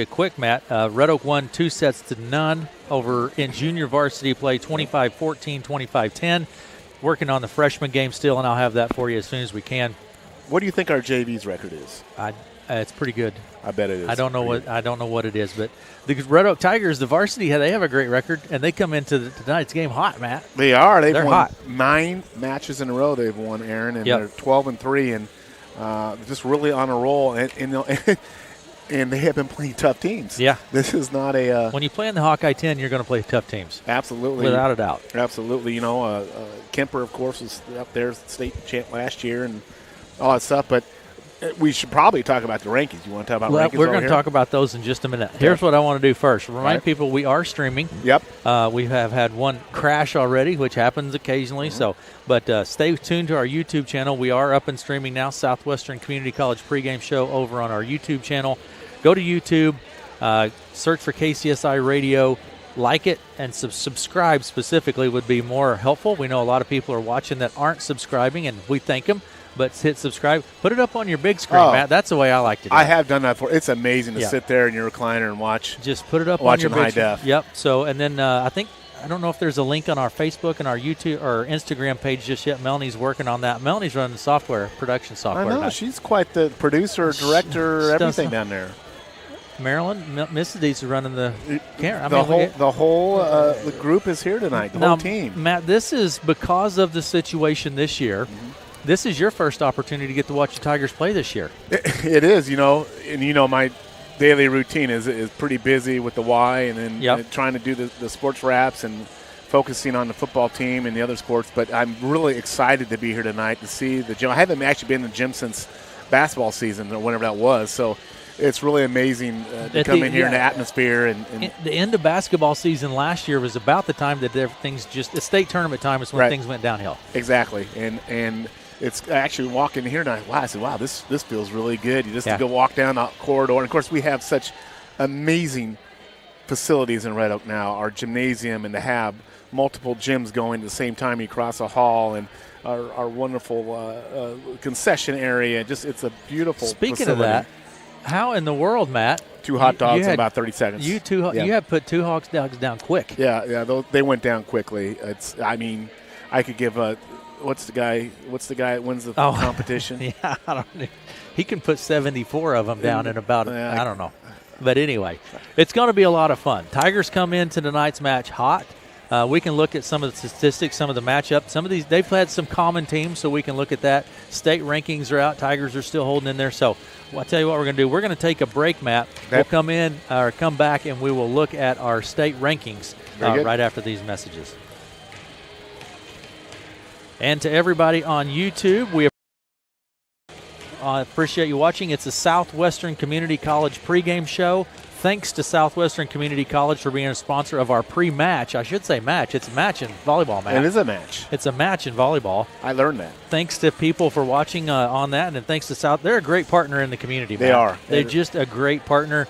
Quick, Matt. Red Oak won 2-0 over in junior varsity play, 25-14, 25-10. Working on the freshman game still, and I'll have that for you as soon as we can. What do you think our JV's record is? It's pretty good. I bet it is. I don't know what it is, but the Red Oak Tigers, the varsity, they have a great record, and they come into tonight's game hot, Matt. They are. They're won hot. 9 matches in a row. They've won, Aaron, and Yep. they're 12-3, and just really on a roll. And they have been playing tough teams. Yeah. This is not a when you play in the Hawkeye 10, you're going to play tough teams. Absolutely. Without a doubt. Absolutely. Kemper, of course, was up there, state champ last year and all that stuff. But we should probably talk about the rankings. You want to talk about rankings? We're going to talk about those in just a minute. Okay. Here's what I want to do first. Remind people we are streaming. Yep. We have had one crash already, which happens occasionally. But stay tuned to our YouTube channel. We are up and streaming now. Southwestern Community College pregame show over on our YouTube channel. Go to YouTube, search for KCSI Radio, like it, and subscribe specifically would be more helpful. We know a lot of people are watching that aren't subscribing, and we thank them. But hit subscribe. Put it up on your big screen, Matt. That's the way I like to do it. I have done that before. It's amazing to sit there in your recliner and watch. Just put it up on your big high screen. def. Yep. So, and then I don't know if there's a link on our Facebook and our YouTube or Instagram page just yet. Melanie's working on that. Melanie's running the production software. I know. Now. She's quite the producer, director, everything down there. Marilyn, Mrs. Dees is running the camera. The whole group is here tonight, the whole team. Matt, this is because of the situation this year. Mm-hmm. This is your first opportunity to get to watch the Tigers play this year. It is, and my daily routine is pretty busy with the Y and then trying to do the sports wraps and focusing on the football team and the other sports. But I'm really excited to be here tonight to see the gym. I haven't actually been in the gym since basketball season or whenever that was. So it's really amazing to come in here in the atmosphere. And the end of basketball season last year was about the time that everything's just – the state tournament time is when things went downhill. Exactly. And it's actually walking here and I said, wow, this feels really good. You just to go walk down the corridor. And, of course, we have such amazing facilities in Red Oak now, our gymnasium, and to have multiple gyms going at the same time you cross a hall, and our wonderful concession area. It's a beautiful Speaking facility. Of that, how in the world, Matt? 2 hot dogs in about 30 seconds. You have put 2 hot dogs down quick. Yeah, they went down quickly. I could give a – What's the guy that wins the competition? Yeah, I don't know. He can put 74 of them down in about, I don't know. But anyway, it's going to be a lot of fun. Tigers come into tonight's match hot. We can look at some of the statistics, some of the matchups. Some of these, they've had some common teams, so we can look at that. State rankings are out. Tigers are still holding in there. So I'll tell you what we're going to do. We're going to take a break, Matt. We'll come back, and we will look at our state rankings right after these messages. And to everybody on YouTube, we appreciate you watching. It's a Southwestern Community College pregame show. Thanks to Southwestern Community College for being a sponsor of our pre-match. I should say match. It's a match in volleyball, Matt. It is a match. It's a match in volleyball. I learned that. Thanks to people for watching on that, and thanks to South. They're a great partner in the community, Matt. They are. They're just a great partner.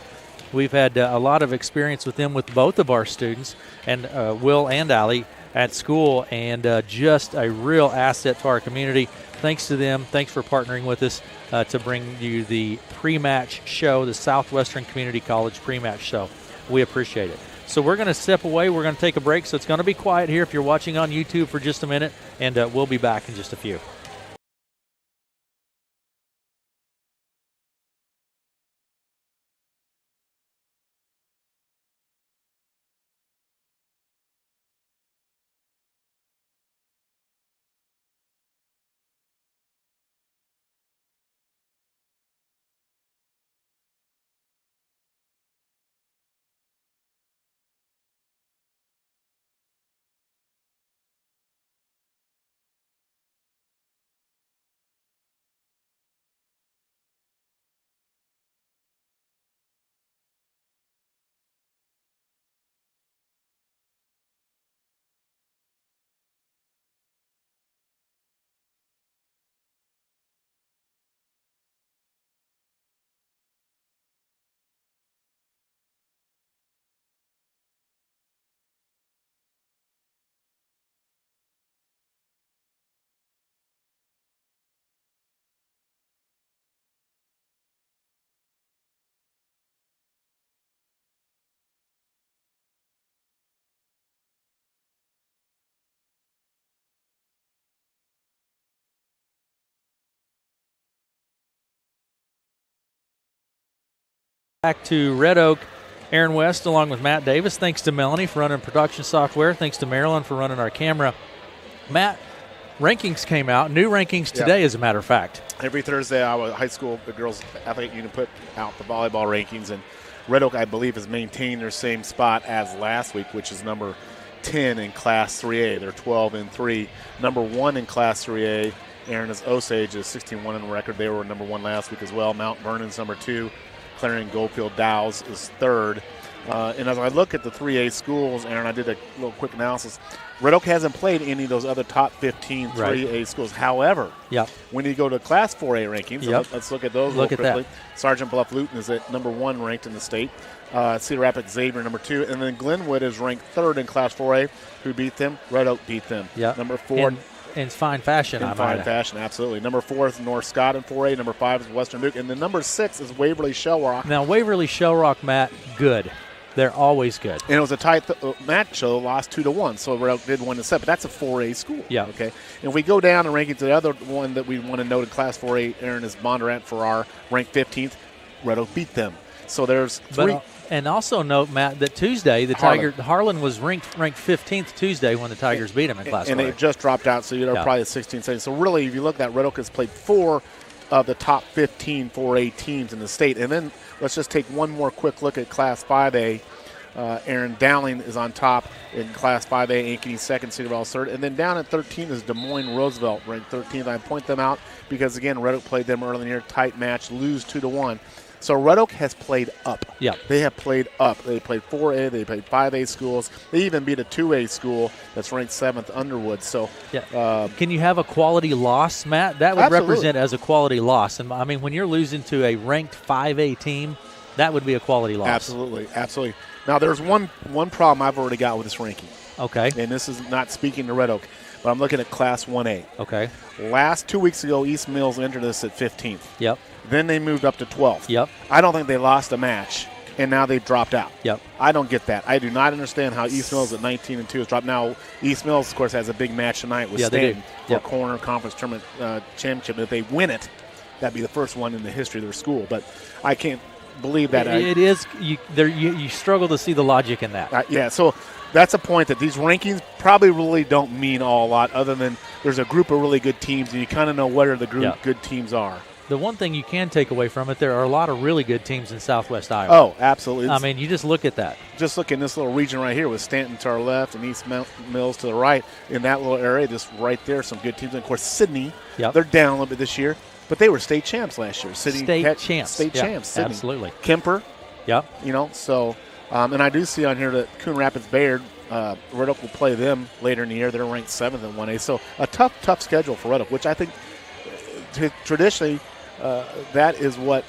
We've had a lot of experience with them with both of our students, and Will and Allie, at school, and just a real asset to our community. Thanks to them. Thanks for partnering with us to bring you the pre-match show, the Southwestern Community College pre-match show. We appreciate it. So we're going to step away. We're going to take a break, so it's going to be quiet here if you're watching on YouTube for just a minute, and we'll be back in just a few. Back to Red Oak, Aaron West along with Matt Davis. Thanks to Melanie for running production software. Thanks to Marilyn for running our camera. Matt, rankings came out. New rankings today, as a matter of fact. Every Thursday, our high school, the girls' athletic union put out the volleyball rankings, and Red Oak, I believe, has maintained their same spot as last week, which is number 10 in Class 3A. They're 12-3. Number 1 in Class 3A, Aaron, is Osage, is 16-1 in the record. They were number 1 last week as well. Mount Vernon's number 2. Clarion Goldfield Dows is 3rd. And as I look at the 3A schools, Aaron, I did a little quick analysis. Red Oak hasn't played any of those other top 15 3A schools. However, when you go to Class 4A rankings, let's look at those real quickly. Sergeant Bluff Luton is at number 1 ranked in the state. Cedar Rapids Xavier number 2. And then Glenwood is ranked 3rd in Class 4A. Who beat them? Red Oak beat them. Number 4. In fine fashion, In fine fashion, absolutely. Number 4 is North Scott in 4A. Number 5 is Western Duke. And then number 6 is Waverly Shell Rock. Now, Waverly Shell Rock, Matt, good. They're always good. And it was a tight match, so lost 2-1. So Red Oak did win the set, but that's a 4A school. Okay. And if we go down and rank it to the other one that we want to note in Class 4A, Aaron, is Bondurant for our ranked 15th. Red Oak beat them. So there's 3. And also note, Matt, that Tuesday, Harlan was ranked 15th Tuesday when the Tigers beat him in Class 4A. And they just dropped out, so you're probably at 16 seconds. So really, if you look at that, Red Oak has played 4 of the top 15 4A teams in the state. And then let's just take one more quick look at Class 5A. Aaron, Dowling is on top in Class 5A, Ankeny second, Cedar Valley third. And then down at 13 is Des Moines Roosevelt, ranked 13th. I point them out because, again, Red Oak played them early in the year, tight match, lose 2-1. So Red Oak has played up. They have played up. They played 4A. They played 5A schools. They even beat a 2A school that's ranked 7th, Underwood. So, can you have a quality loss, Matt? That would represent as a quality loss. And I mean, when you're losing to a ranked 5A team, that would be a quality loss. Absolutely. Now, there's one problem I've already got with this ranking. Okay. And this is not speaking to Red Oak, but I'm looking at Class 1A. Okay. Last 2 weeks ago, East Mills entered this at 15th. Yep. Then they moved up to 12th. Yep. I don't think they lost a match, and now they've dropped out. Yep. I don't get that. I do not understand how East Mills at 19-2 has dropped. Now, East Mills, of course, has a big match tonight with Stanton for a corner conference tournament championship. And if they win it, that'd be the first one in the history of their school. But I can't believe that. It is. You struggle to see the logic in that. So that's a point that these rankings probably really don't mean a lot other than there's a group of really good teams, and you kind of know where the good teams are. The one thing you can take away from it, there are a lot of really good teams in Southwest Iowa. Oh, absolutely. I mean, you just look at that. Just look in this little region right here with Stanton to our left and East Mills to the right. In that little area, just right there, some good teams. And, of course, Sydney, they're down a little bit this year, but they were state champs last year. State champs. Sydney. Absolutely. Kemper. So, and I do see on here that Coon Rapids Bayard, Red Oak will play them later in the year. They're ranked 7th in 1A. So a tough schedule for Red Oak, which I think traditionally that is what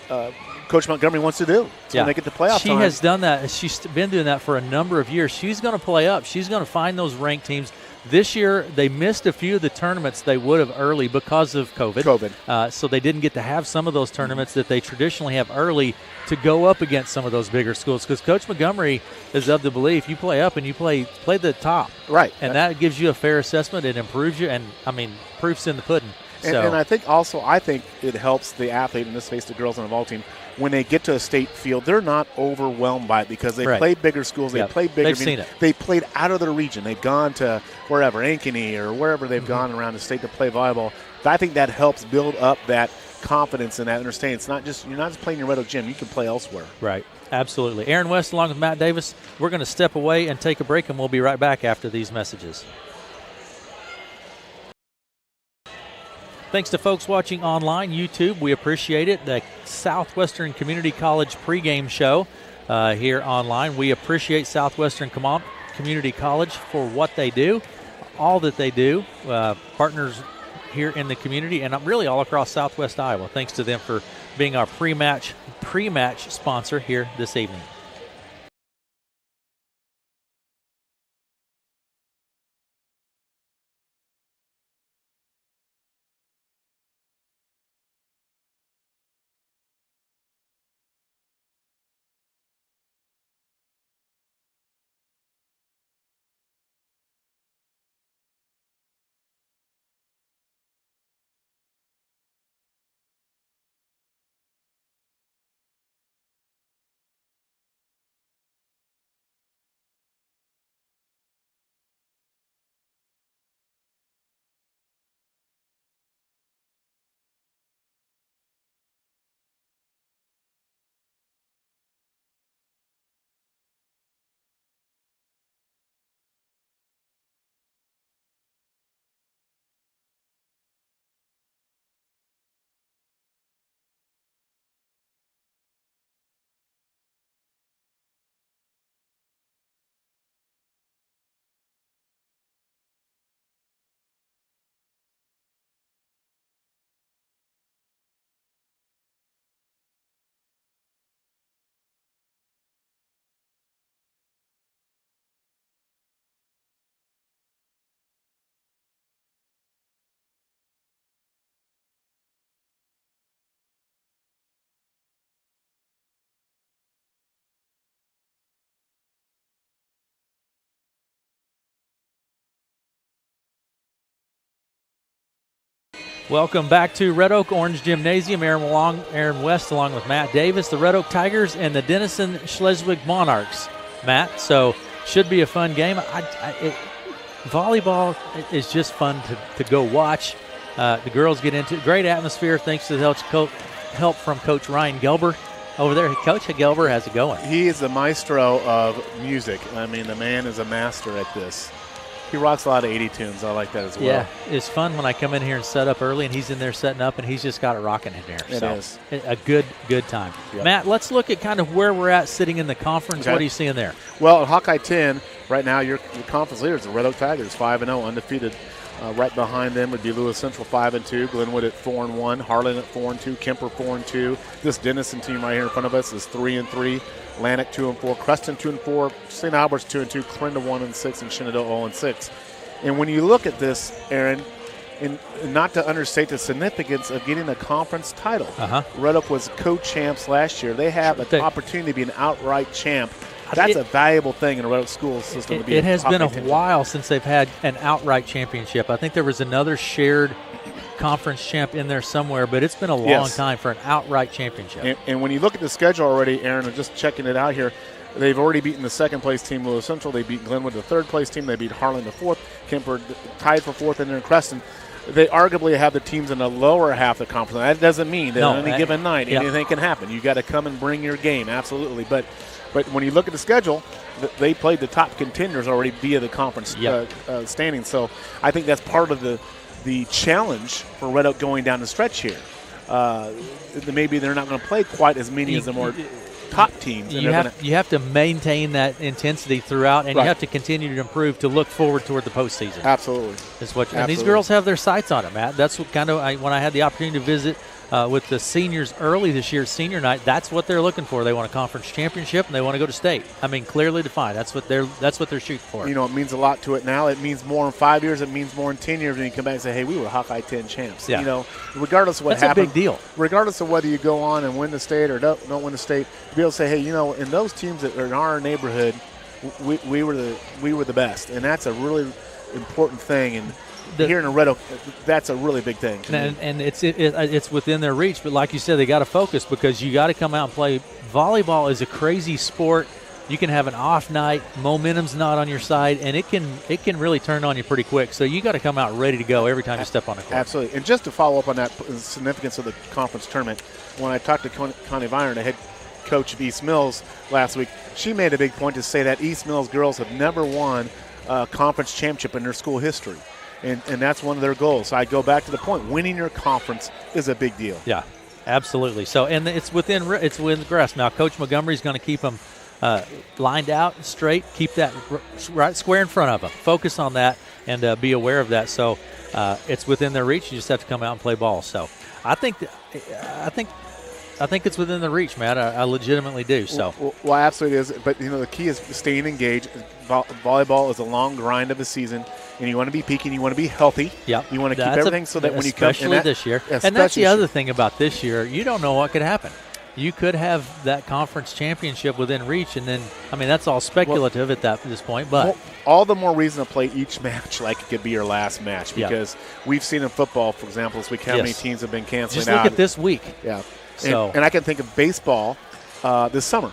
Coach Montgomery wants to do. So when they get to playoff She time. has done that. She's been doing that for a number of years. She's going to play up. She's going to find those ranked teams. This year, they missed a few of the tournaments they would have early because of COVID. So they didn't get to have some of those tournaments that they traditionally have early to go up against some of those bigger schools. Because Coach Montgomery is of the belief you play up and you play the top. Right. And that gives you a fair assessment. It improves you. And, I mean, proof's in the pudding. And I think it helps the athlete, in this case the girls on the volleyball team, when they get to a state field, they're not overwhelmed by it because they played bigger schools. They played bigger. They've seen it. They played out of their region. They've gone to wherever, Ankeny or wherever they've gone around the state to play volleyball. I think that helps build up that confidence and that understanding. It's not just, you're not just playing your Red Oak gym. You can play elsewhere. Right. Absolutely. Aaron West along with Matt Davis. We're going to step away and take a break, and we'll be right back after these messages. Thanks to folks watching online, YouTube. We appreciate it. The Southwestern Community College pregame show here online. We appreciate Southwestern Community College for what they do, all that they do, partners here in the community, and really all across Southwest Iowa. Thanks to them for being our pre-match sponsor here this evening. Welcome back to Red Oak Orange Gymnasium. Aaron West along with Matt Davis, the Red Oak Tigers and the Denison Schleswig Monarchs. Matt, so should be a fun game. Volleyball is just fun to go watch. The girls get into it. Great atmosphere thanks to the help from Coach Ryan Gelber over there. Coach Gelber has it going. He is the maestro of music. I mean, the man is a master at this. He rocks a lot of 80 tunes. I like that as well. Yeah, it's fun when I come in here and set up early, and he's in there setting up, and he's just got it rocking in there. It is. A good time. Yep. Matt, let's look at kind of where we're at sitting in the conference. Okay. What are you seeing there? Well, at Hawkeye 10, right now your conference leaders, the Red Oak Tigers, 5-0, undefeated. Right behind them would be Lewis Central 5-2, Glenwood at 4-1, Harlan at 4-2, Kemper 4-2. This Denison team right here in front of us is 3-3. Atlantic 2-4, Creston 2-4, St. Albert's 2-2, Clarinda 1-6, and Shenandoah 0-6. And when you look at this, Aaron, and not to understate the significance of getting a conference title, Red Oak was co-champs last year. They have an opportunity to be an outright champ. That's a valuable thing in a Red Oak school system. To be it has been a while since they've had an outright championship. I think there was another shared conference champ in there somewhere, but it's been a long time for an outright championship. And when you look at the schedule already, Aaron, and just checking it out here, they've already beaten the second-place team, Lewis Central. They beat Glenwood, the third-place team. They beat Harlan, the fourth. Kemper tied for fourth, and then Creston. They arguably have the teams in the lower half of the conference. That doesn't mean that on any given night anything can happen. You got to come and bring your game, absolutely. But when you look at the schedule, they played the top contenders already via the conference standings. So I think that's part of the challenge for Red Oak going down the stretch here. Maybe they're not going to play quite as many as the more top teams. You have to maintain that intensity throughout, and you have to continue to improve to look forward toward the postseason. Absolutely. And these girls have their sights on it, Matt. That's what when I had the opportunity to visit with the seniors early this year, senior night, that's what they're looking for. They want a conference championship, and they want to go to state. I mean, clearly defined. That's what they're shooting for. You know, it means a lot to it now. It means more in 5 years. It means more in 10 years when you come back and say, hey, we were Hawkeye 10 champs. Yeah. You know, regardless of what happens. That's a big deal. Regardless of whether you go on and win the state or don't win the state, to be able to say, hey, you know, in those teams that are in our neighborhood, we were the best. And that's a really important thing. And here in Red Oak, that's a really big thing. And it's within their reach. But like you said, they got to focus because you got to come out and play. Volleyball is a crazy sport. You can have an off night, momentum's not on your side, and it can really turn on you pretty quick. So you got to come out ready to go every time you step on the court. Absolutely. And just to follow up on that significance of the conference tournament, when I talked to Connie Viron, the head coach of East Mills last week, she made a big point to say that East Mills girls have never won a conference championship in their school history. And that's one of their goals. So I go back to the point. Winning your conference is a big deal. Yeah, absolutely. So, and it's within the grasp. Now, Coach Montgomery's going to keep them lined out straight, keep that right square in front of them. Focus on that and be aware of that. So it's within their reach. You just have to come out and play ball. So I think it's within the reach, Matt. I legitimately do. So well, absolutely is. But you know, the key is staying engaged. Volleyball is a long grind of a season, and you want to be peaking. You want to be healthy. Yep. You want to keep everything so that when you come, especially this year. And that's the other thing about this year. You don't know what could happen. You could have that conference championship within reach, and then that's all speculative at this point. But all the more reason to play each match like it could be your last match because we've seen in football, for example, this week how many teams have been canceling out. Just look at this week. Yeah. And I can think of baseball this summer.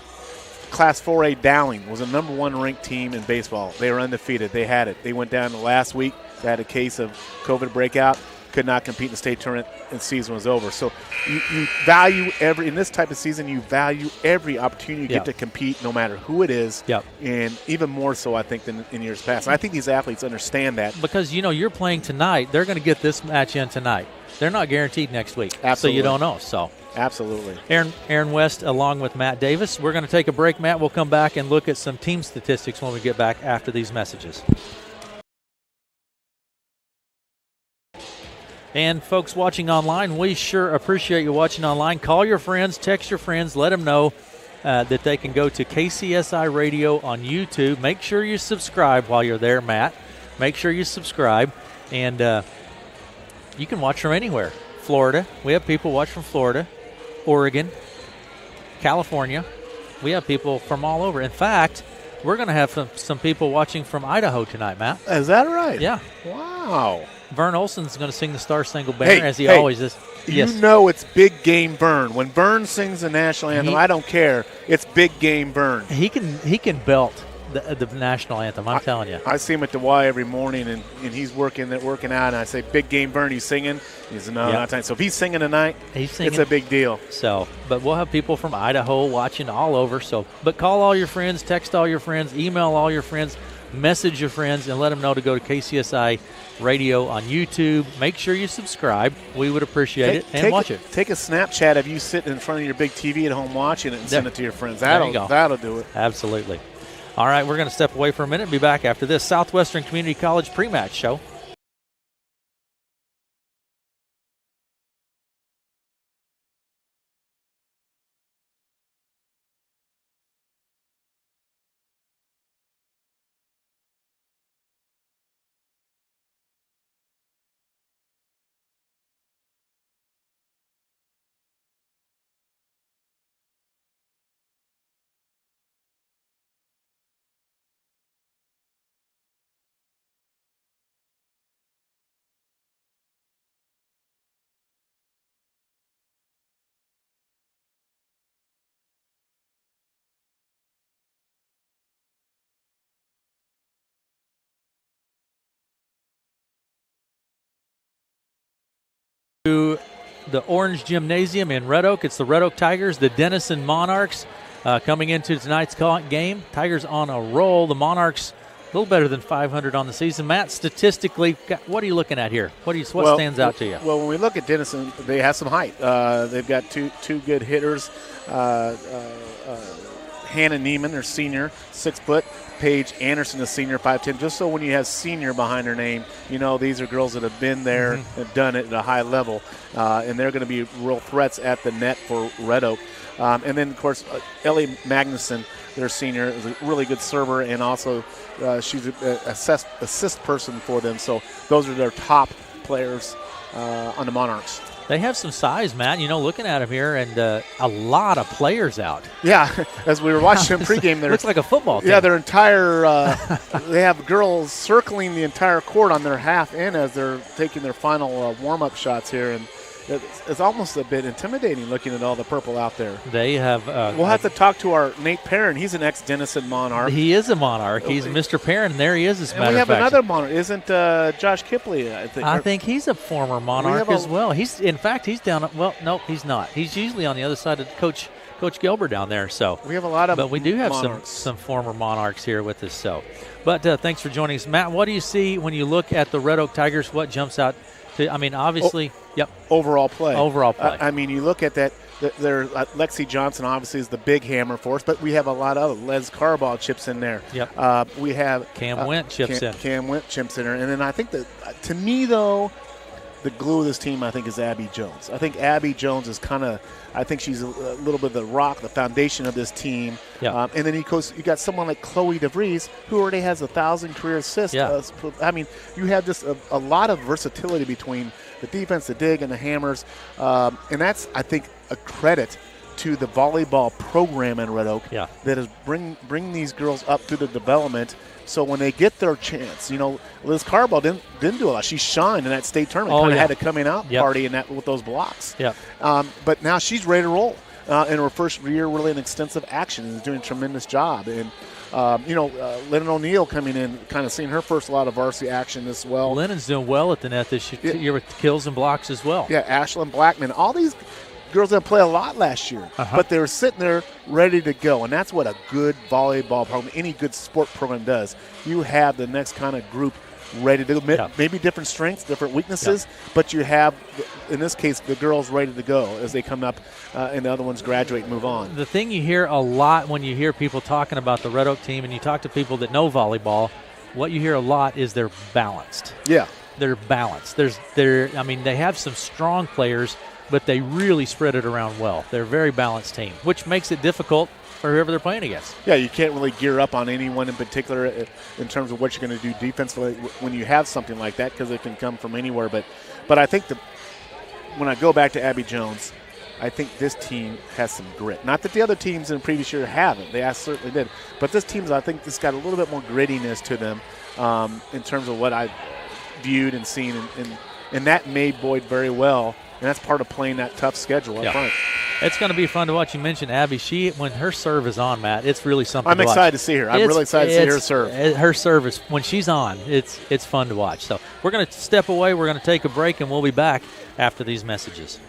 Class 4A Dowling was a number 1 ranked team in baseball. They were undefeated. They had it. They went down the last week. They had a case of COVID breakout. Could not compete in the state tournament, and the season was over. So you value in this type of season, you value every opportunity you get to compete, no matter who it is. Yep. And even more so, I think, than in years past. And I think these athletes understand that. Because, you're playing tonight. They're going to get this match in tonight. They're not guaranteed next week. Absolutely. So you don't know. So absolutely. Aaron West along with Matt Davis. We're going to take a break, Matt. We'll come back and look at some team statistics when we get back after these messages. And folks watching online, we sure appreciate you watching online. Call your friends, text your friends, let them know that they can go to KCSI Radio on YouTube. Make sure you subscribe while you're there, Matt. Make sure you subscribe. And you can watch from anywhere. Florida. We have people watch from Florida, Oregon, California. We have people from all over. In fact, we're going to have some people watching from Idaho tonight, Matt. Is that right? Yeah. Wow. Vern Olson's going to sing the Star Spangled Banner as he always is. Yes. You know it's big game Vern. When Vern sings the national anthem, I don't care. It's big game Vern. He can belt the national anthem. I'm telling you. I see him at the Y every morning, and he's working out, and I say, "Big game Vern, he's singing." He says, "No, not tonight." So if he's singing tonight, it's a big deal. So, but we'll have people from Idaho watching all over. So, but call all your friends, text all your friends, email all your friends, message your friends, and let them know to go to KCSI Radio on YouTube. Make sure you subscribe. We would appreciate it, and watch it. Take a Snapchat of you sitting in front of your big TV at home watching it and send it to your friends. That'll do it. Absolutely. All right, we're going to step away for a minute and be back after this Southwestern Community College pre-match show. The Orange Gymnasium in Red Oak. It's the Red Oak Tigers, the Denison Monarchs coming into tonight's game. Tigers on a roll. The Monarchs a little better than 500 on the season. Matt, statistically, what are you looking at here? What stands out to you? Well, when we look at Denison, they have some height. They've got two good hitters. Hannah Neiman, their senior, 6 foot. Paige Anderson, a senior, 5'10". Just so when you have senior behind her name, you know these are girls that have been there and done it at a high level, and they're going to be real threats at the net for Red Oak. And then, of course, Ellie Magnuson, their senior, is a really good server, and also she's an assist person for them. So those are their top players on the Monarchs. They have some size, Matt, looking at them here, and a lot of players out. Yeah, as we were watching them pregame. Looks like a football team. Yeah, their entire they have girls circling the entire court on their half end as they're taking their final warm-up shots here, and it's almost a bit intimidating looking at all the purple out there. They have. We'll have to talk to our Nate Perrin. He's an ex-Denison Monarch. He is a Monarch. He's Mr. Perrin. There he is. As a matter of fact, we have fact. another Monarch. Isn't Josh Kipley? I think he's a former Monarch as well. He's down. Well, no, he's not. He's usually on the other side of Coach Gilbert down there. So we have a lot of. But we do have Monarchs. some former Monarchs here with us. So, but thanks for joining us, Matt. What do you see when you look at the Red Oak Tigers? What jumps out? Obviously, yep. Overall play. You look at that. Lexi Johnson obviously is the big hammer for us, but we have a lot of Les Carbaugh chips in there. Yep. We have Cam Went chips in. Cam Went chips in there, and then I think that to me though, the glue of this team I think is Abby Jones. I think Abby Jones is I think she's a little bit of the rock, the foundation of this team. Yeah. And then you got someone like Chloe DeVries who already has 1,000 career assists. Yeah. You have just a lot of versatility between the defense, the dig, and the hammers. And that's, I think, a credit to the volleyball program in Red Oak that is bring these girls up through the development. So when they get their chance, Liz Carbaugh didn't do a lot. She shined in that state tournament. Had a coming out party in that with those blocks. Yeah. But now she's ready to roll in her first year, really in extensive action, and is doing a tremendous job. And Lennon O'Neill coming in, kind of seeing her first lot of varsity action as well. Lennon's doing well at the net this year with kills and blocks as well. Yeah, Ashlyn Blackman, all these girls didn't play a lot last year, but they were sitting there ready to go, and that's what a good volleyball program, any good sport program does. You have the next kind of group ready to go. Maybe different strengths, different weaknesses, but you have, in this case, the girls ready to go as they come up and the other ones graduate and move on. The thing you hear a lot when you hear people talking about the Red Oak team and you talk to people that know volleyball, what you hear a lot is they're balanced. Yeah. They're balanced. They have some strong players, but they really spread it around well. They're a very balanced team, which makes it difficult for whoever they're playing against. Yeah, you can't really gear up on anyone in particular in terms of what you're going to do defensively when you have something like that, because it can come from anywhere. But I think when I go back to Abby Jones, I think this team has some grit. Not that the other teams in the previous year haven't. They certainly did. But this team's, I think, this got a little bit more grittiness to them in terms of what viewed and seen, and that made Boyd very well, and that's part of playing that tough schedule up front. It's going to be fun to watch. You mentioned Abby. When her serve is on, Matt, it's really something I'm to watch. excited to see her. I'm really excited to see her serve. Her serve is, when she's on, it's fun to watch. So we're going to step away. We're going to take a break, and we'll be back after these messages.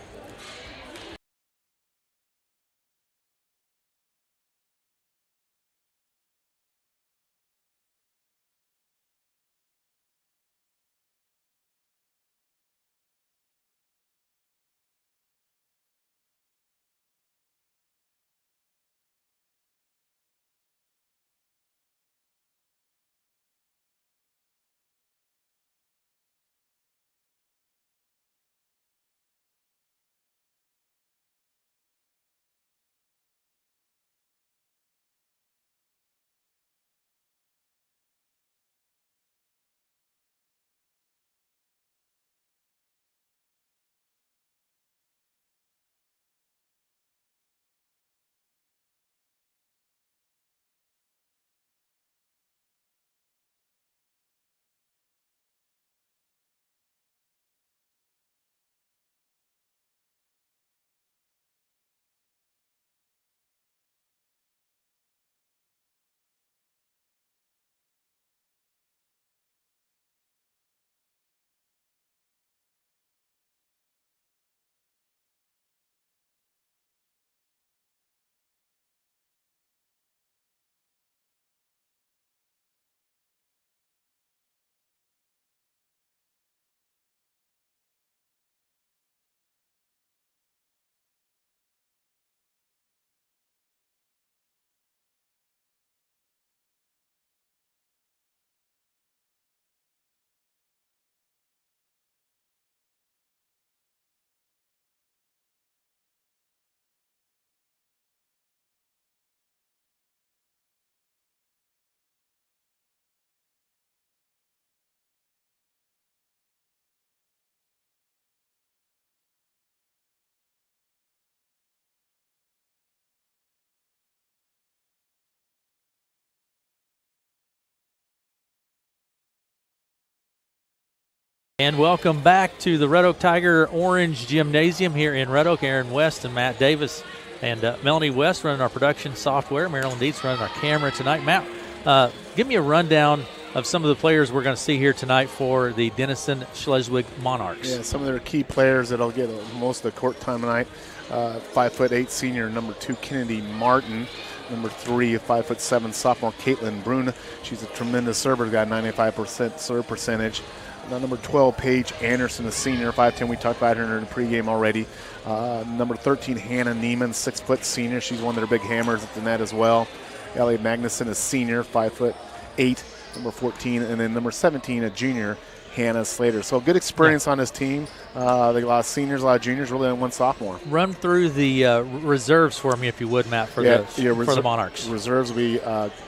And welcome back to the Red Oak Tiger Orange Gymnasium here in Red Oak. Aaron West and Matt Davis and Melanie West running our production software. Marilyn Dietz running our camera tonight. Matt, give me a rundown of some of the players we're going to see here tonight for the Denison Schleswig Monarchs. Yeah, some of their key players that'll get most of the court time tonight. 5'8" senior, number 2, Kennedy Martin. Number 3, 5'7" sophomore, Caitlin Bruna. She's a tremendous server, got 95% serve percentage. Number 12, Paige Anderson, a senior, 5'10". We talked about her in the pregame already. Number 13, Hannah Neiman, 6' senior. She's one of their big hammers at the net as well. Ellie Magnuson, a senior, 5'8", number 14. And then number 17, a junior, Hannah Slater. So good experience on this team. They got a lot of seniors, a lot of juniors, really only one sophomore. Run through the reserves for me, if you would, Matt, for the Monarchs. Reserves will be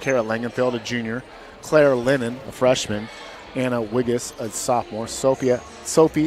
Kara Langenfeld, a junior, Claire Lennon, a freshman, Anna Wiggis, a sophomore, Sophie,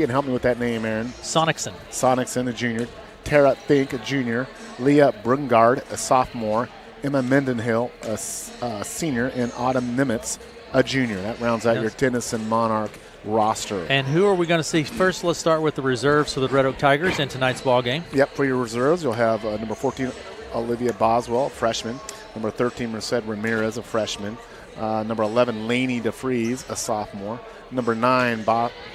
and help me with that name, Aaron. Sonicson, a junior, Tara Fink, a junior, Leah Brungard, a sophomore, Emma Mendenhill, a senior, and Autumn Nimitz, a junior. That rounds out your Denison Monarch roster. And who are we going to see? First, let's start with the reserves for the Red Oak Tigers in tonight's ball game. Yep, for your reserves, you'll have number 14, Olivia Boswell, a freshman, number 13, Merced Ramirez, a freshman, number 11, Lainey DeFries, a sophomore. Number 9,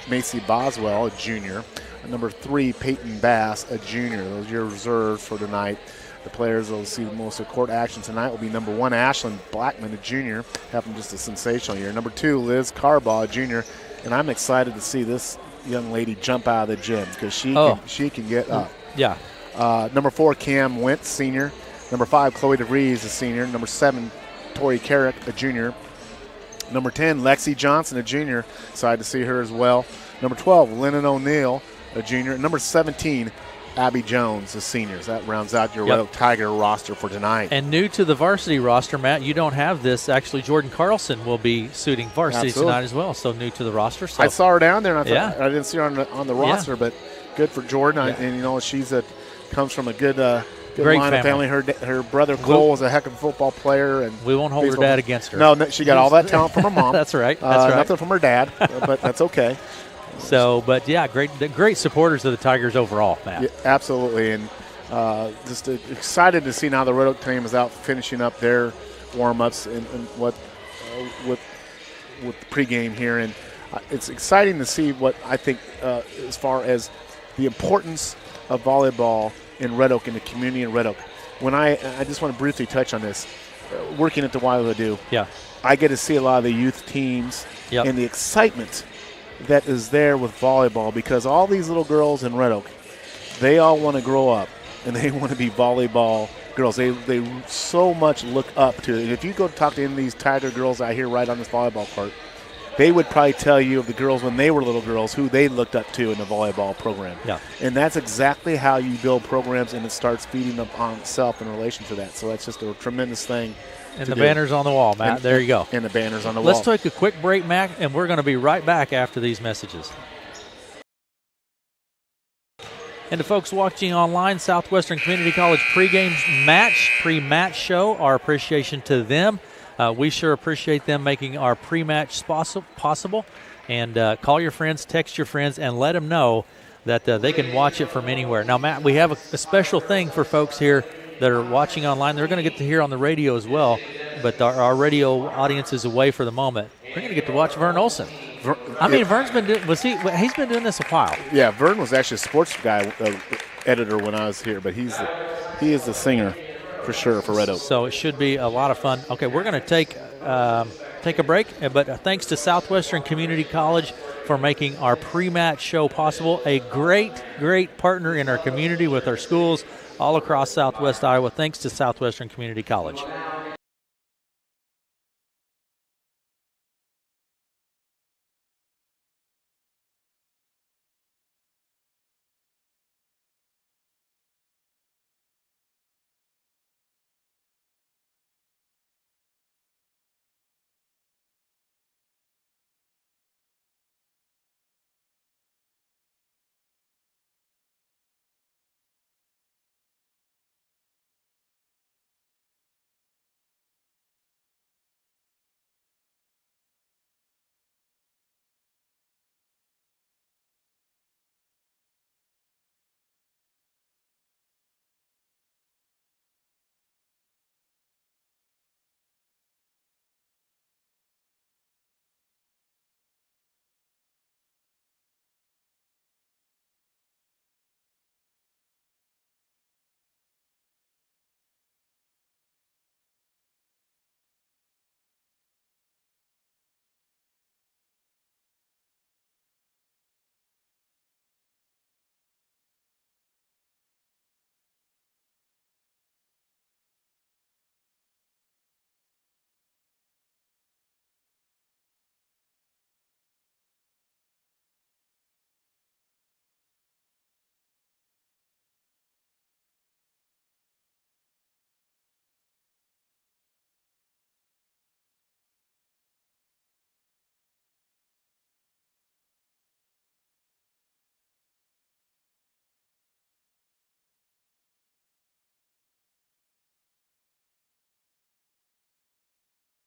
Macy Boswell, a junior. Number 3, Peyton Bass, a junior. Those are your reserves for tonight. The players that will see most of court action tonight will be number 1, Ashlyn Blackman, a junior, having just a sensational year. Number 2, Liz Carbaugh, a junior. And I'm excited to see this young lady jump out of the gym because she can get up. Yeah. Number 4, Cam Wentz, senior. Number 5, Chloe DeVries, a senior. Number 7, Tori Carrick, a junior. Number 10, Lexi Johnson, a junior. Excited to see her as well. Number 12, Lennon O'Neill, a junior. Number 17, Abby Jones, a senior. So that rounds out your Red Oak Tiger roster for tonight. And new to the varsity roster, Matt, you don't have this. Actually, Jordan Carlson will be suiting varsity tonight as well. So new to the roster. So I saw her down there, and I thought I didn't see her on the roster, but good for Jordan. And you know, she's comes from a good Good Great line family. of family. Her brother Cole was a heck of a football player, and we won't hold her dad against her. No, she got all that talent from her mom. That's right. That's right. Nothing from her dad, but that's okay. So, but yeah, great supporters of the Tigers overall, Matt. Yeah, absolutely, and just excited to see now the Red Oak team is out finishing up their warm-ups and what with the pregame here, and it's exciting to see what I think as far as the importance of volleyball in Red Oak, in the community in Red Oak. When I just want to briefly touch on this, working at the Wiley Ladue, I get to see a lot of the youth teams and the excitement that is there with volleyball, because all these little girls in Red Oak, they all want to grow up and they want to be volleyball girls. They so much look up to it. If you go talk to any of these Tiger girls out here right on this volleyball court, they would probably tell you of the girls when they were little girls who they looked up to in the volleyball program. Yeah. And that's exactly how you build programs, and it starts feeding up on itself in relation to that. So that's just a tremendous thing. And the banner's on the wall, Matt. There you go. And the banner's on the wall. Let's take a quick break, Matt, and we're going to be right back after these messages. And to folks watching online, Southwestern Community College pre-match show, our appreciation to them. We sure appreciate them making our pre-match possible. And call your friends, text your friends, and let them know that they can watch it from anywhere. Now, Matt, we have a special thing for folks here that are watching online. They're going to get to hear on the radio as well, but our radio audience is away for the moment. We're going to get to watch Vern Olson. Vern's been doing. He's been doing this a while. Yeah, Vern was actually a sports guy, editor when I was here, but he is the singer for sure for Red Oak. So it should be a lot of fun. Okay, we're going to take a break, but thanks to Southwestern Community College for making our pre-match show possible. A great partner in our community with our schools all across Southwest Iowa. Thanks to Southwestern Community College.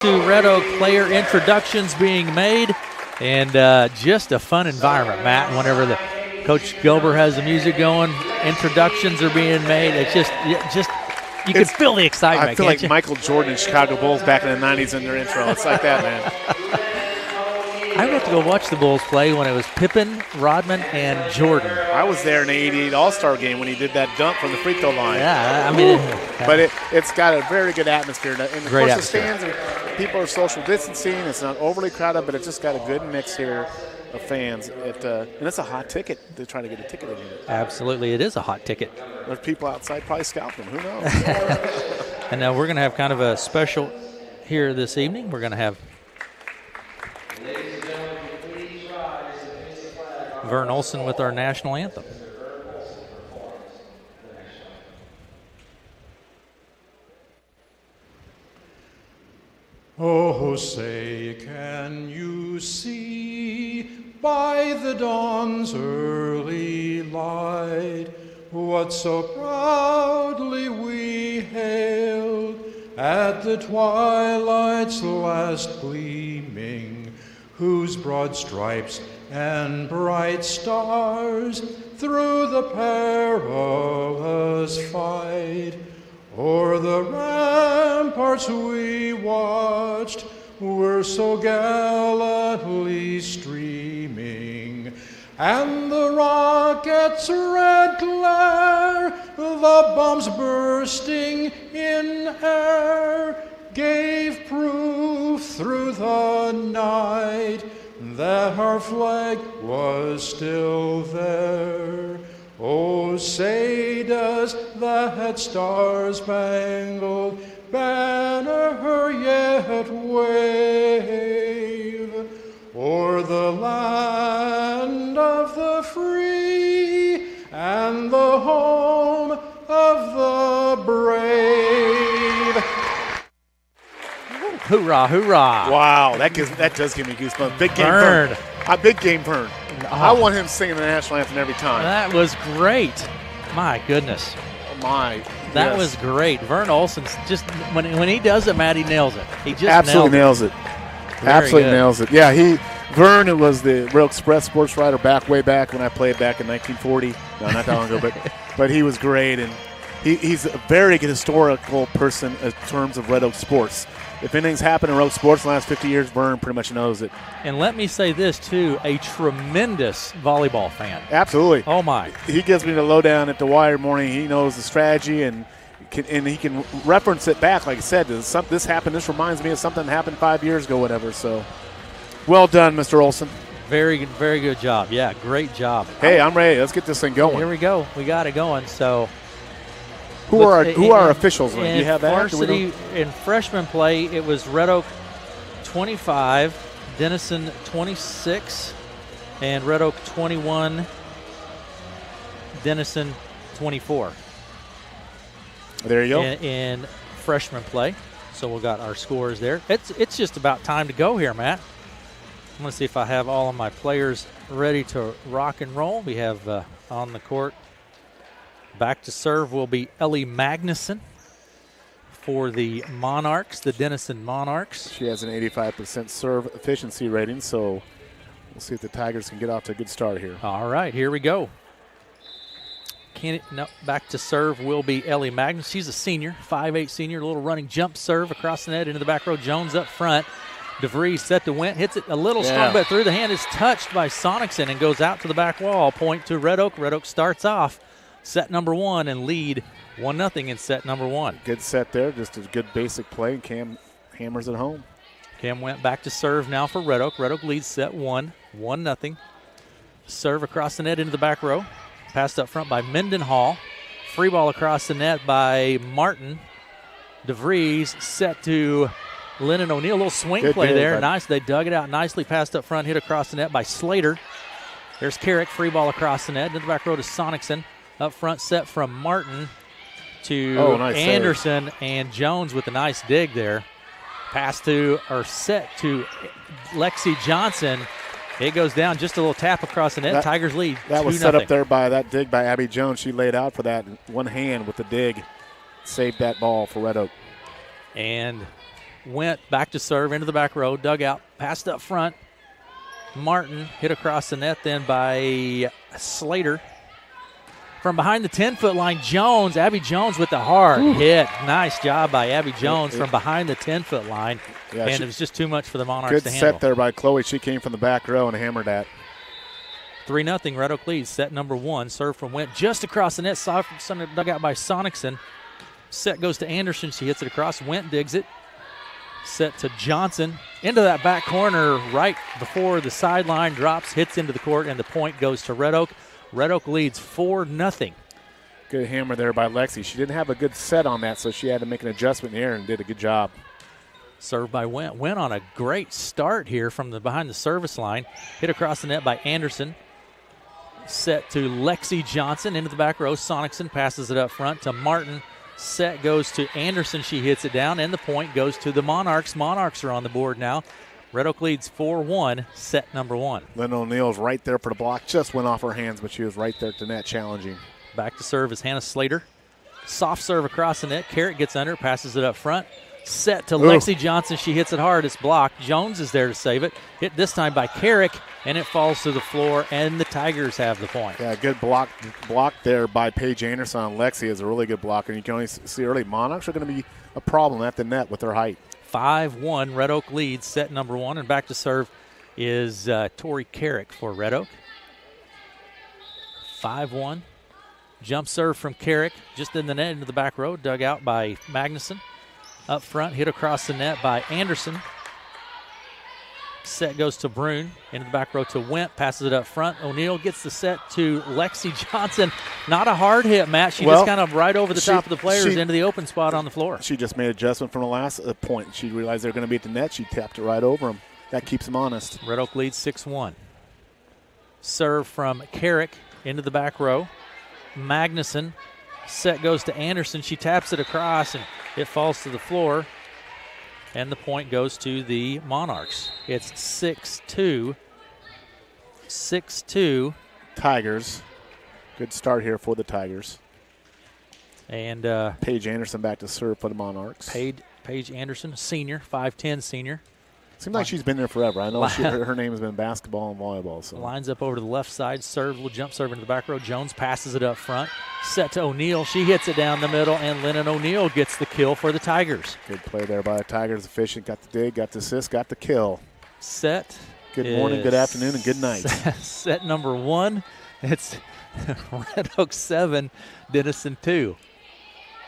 To Red Oak player introductions being made, and just a fun environment, Matt. Whenever the Coach Gilbert has the music going, introductions are being made. It's just you can feel the excitement. I feel like Michael Jordan and Chicago Bulls back in the 90s in their intro. It's like that, man. I got to go watch the Bulls play when it was Pippen, Rodman, and Jordan. I was there in the '88 All-Star game when he did that dunk from the free throw line. Yeah, I mean. But it's got a very good atmosphere. And of Great course, atmosphere. the stands, people are social distancing. It's not overly crowded, but it's just got a good mix here of fans. And it's a hot ticket to try to get a ticket in here. Absolutely, it is a hot ticket. There's people outside probably scalping them. Who knows? And now we're going to have kind of a special here this evening. We're going to have Vern Olson with our national anthem. Oh, say, can you see by the dawn's early light what so proudly we hailed at the twilight's last gleaming, whose broad stripes and bright stars through the perilous fight o'er the ramparts we watched were so gallantly streaming, and the rocket's red glare, the bombs bursting in air, gave proof through the night that our flag was still there. Oh, say does that star-spangled banner yet wave o'er the land of the free and the home of the brave. Hoorah, hoorah. Wow, that does give me goosebumps. Big game Vern. Big game Vern. Oh. I want him singing the national anthem every time. That was great. My goodness. Oh my. That was great. Vern Olson's just, when he does it, Matt, he nails it. He just absolutely nails it. Absolutely nails it. Yeah, Vern was the Real Express sports writer way back when I played back in 1940. No, not that long ago, but he was great, and he's a very good historical person in terms of Red Oak sports. If anything's happened in Red Oak sports in the last 50 years, Vern pretty much knows it. And let me say this, too, a tremendous volleyball fan. Absolutely. Oh, my. He gives me the lowdown at the wire morning. He knows the strategy, and he can reference it back. Like I said, this happened. This reminds me of something that happened 5 years ago, whatever. So, well done, Mr. Olson. Very good job. Yeah, great job. Hey, I'm ready. Let's get this thing going. Here we go. We got it going. So, who are our officials? Do you have that? Varsity in freshman play, it was Red Oak 25, Denison 26, and Red Oak 21, Denison 24. There you go. In freshman play. So we got our scores there. It's just about time to go here, Matt. I'm going to see if I have all of my players ready to rock and roll. We have on the court, back to serve will be Ellie Magnuson for the Monarchs, the Denison Monarchs. She has an 85% serve efficiency rating, so we'll see if the Tigers can get off to a good start here. All right, here we go. Back to serve will be Ellie Magnus. She's a senior, 5'8" senior, a little running jump serve across the net into the back row. Jones up front. DeVries set to Went, hits it a little strong, but through the hand is touched by Sonicson and goes out to the back wall. Point to Red Oak. Red Oak starts off set number one and lead 1-0 in set number one. Good set there, just a good basic play, and Cam hammers it home. Cam Went back to serve now for Red Oak. Red Oak leads set 1-0. Serve across the net into the back row. Passed up front by Mendenhall. Free ball across the net by Martin. DeVries set to Lennon O'Neill. A little swing play there. Nice. They dug it out nicely. Passed up front. Hit across the net by Slater. There's Carrick. Free ball across the net. Into the back row to Sonicson. Up front set from Martin to Anderson. Save. And Jones with a nice dig there. Pass to, or set to Lexi Johnson. It goes down, just a little tap across the net. Tigers lead. That was set up there by that dig by Abby Jones. She laid out for that one hand with the dig. Saved that ball for Red Oak. And Went back to serve into the back row. Dug out, passed up front. Martin hit across the net then by Slater. From behind the 10-foot line, Jones, Abby Jones with the hard hit. Nice job by Abby Jones from behind the 10-foot line. Yeah, and it was just too much for the Monarchs to handle. Good set there by Chloe. She came from the back row and hammered that. 3-0, Red Oak leads. Set number one. Serve from Went just across the net. Dug out by Sonicson. Set goes to Anderson. She hits it across. Went digs it. Set to Johnson. Into that back corner right before the sideline. Drops, hits into the court, and the point goes to Red Oak. Red Oak leads 4-0. Good hammer there by Lexi. She didn't have a good set on that, so she had to make an adjustment here and did a good job. Served by Went. Went on a great start here from behind the service line. Hit across the net by Anderson. Set to Lexi Johnson into the back row. Sonicson passes it up front to Martin. Set goes to Anderson. She hits it down, and the point goes to the Monarchs. Monarchs are on the board now. Red Oak leads 4-1, set number one. Lynn O'Neill's right there for the block. Just went off her hands, but she was right there to net challenging. Back to serve is Hannah Slater. Soft serve across the net. Carrick gets under, passes it up front. Set to Lexi Johnson. She hits it hard. It's blocked. Jones is there to save it. Hit this time by Carrick, and it falls to the floor, and the Tigers have the point. Yeah, good block there by Paige Anderson on Lexi is a really good block, and you can only see early Monarchs are going to be a problem at the net with their height. 5-1, Red Oak leads set number 1, and back to serve is Tori Carrick for Red Oak. 5-1. Jump serve from Carrick, just in the net into the back row, dug out by Magnuson. Up front, hit across the net by Anderson. Set goes to Brune, into the back row to Wimp, passes it up front. O'Neill gets the set to Lexi Johnson. Not a hard hit, Matt. She just kind of right over the top of the players into the open spot on the floor. She just made an adjustment from the last point. She realized they were going to be at the net. She tapped it right over them. That keeps them honest. Red Oak leads 6-1. Serve from Carrick into the back row. Magnuson. Set goes to Anderson. She taps it across, and it falls to the floor. And the point goes to the Monarchs. It's 6-2. 6-2. Tigers. Good start here for the Tigers. And Paige Anderson back to serve for the Monarchs. Paige Anderson, senior, 5'10 senior. Seems like she's been there forever. I know her name has been basketball and volleyball. So lines up over to the left side, serve, little jump serve into the back row. Jones passes it up front. Set to O'Neill. She hits it down the middle, and Lennon O'Neill gets the kill for the Tigers. Good play there by the Tigers. Efficient, got the dig, got the assist, got the kill. Set. Good morning, good afternoon, and good night. Set number 1. It's Red Oak 7, Denison 2.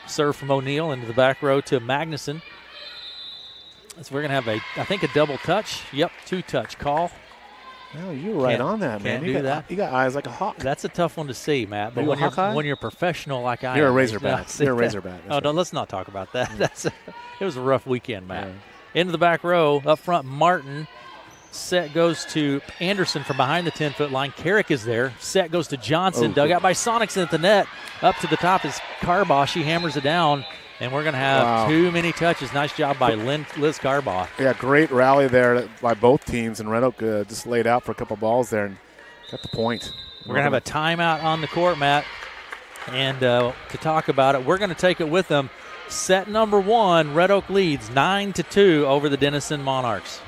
Serve from O'Neill into the back row to Magnuson. So we're going to have I think a double touch. Yep, 2-touch call. Oh, you were right on that, man. You got eyes like a hawk. That's a tough one to see, Matt. But when you're professional like I am. You're a Razorback. You're a Razorback. Oh, no, let's not talk about that. It was a rough weekend, Matt. Yeah. Into the back row, up front, Martin. Set goes to Anderson from behind the 10-foot line. Carrick is there. Set goes to Johnson. Dug out by Sonicson at the net. Up to the top is Carbaugh. She hammers it down. And we're going to have too many touches. Nice job by Liz Carbaugh. Yeah, great rally there by both teams. And Red Oak just laid out for a couple balls there and got the point. We're going to have a timeout on the court, Matt. And to talk about it, we're going to take it with them. Set number 1, Red Oak leads 9-2 over the Denison Monarchs.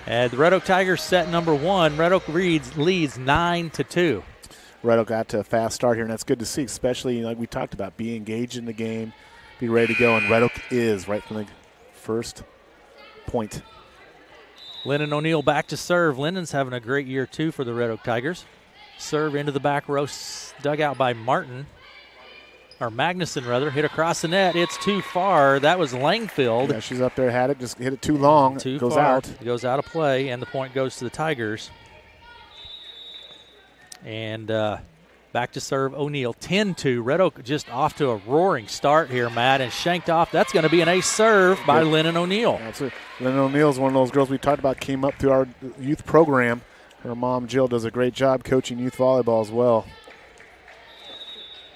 And the Red Oak Tigers set number 1. Red Oak leads 9-2. Red Oak got to a fast start here, and that's good to see, especially like we talked about, be engaged in the game, be ready to go, and Red Oak is right from the first point. Lennon O'Neill back to serve. Lennon's having a great year, too, for the Red Oak Tigers. Serve into the back row, dug out by Magnuson, hit across the net. It's too far. That was Langfield. Yeah, she's up there, had it, just hit it too long. Too goes far. Out. It goes out of play, and the point goes to the Tigers. And back to serve O'Neill. 10-2. Red Oak just off to a roaring start here, Matt, and shanked off. That's going to be an ace serve by Lennon O'Neill. That's it. Lennon O'Neill is one of those girls we talked about, came up through our youth program. Her mom, Jill, does a great job coaching youth volleyball as well.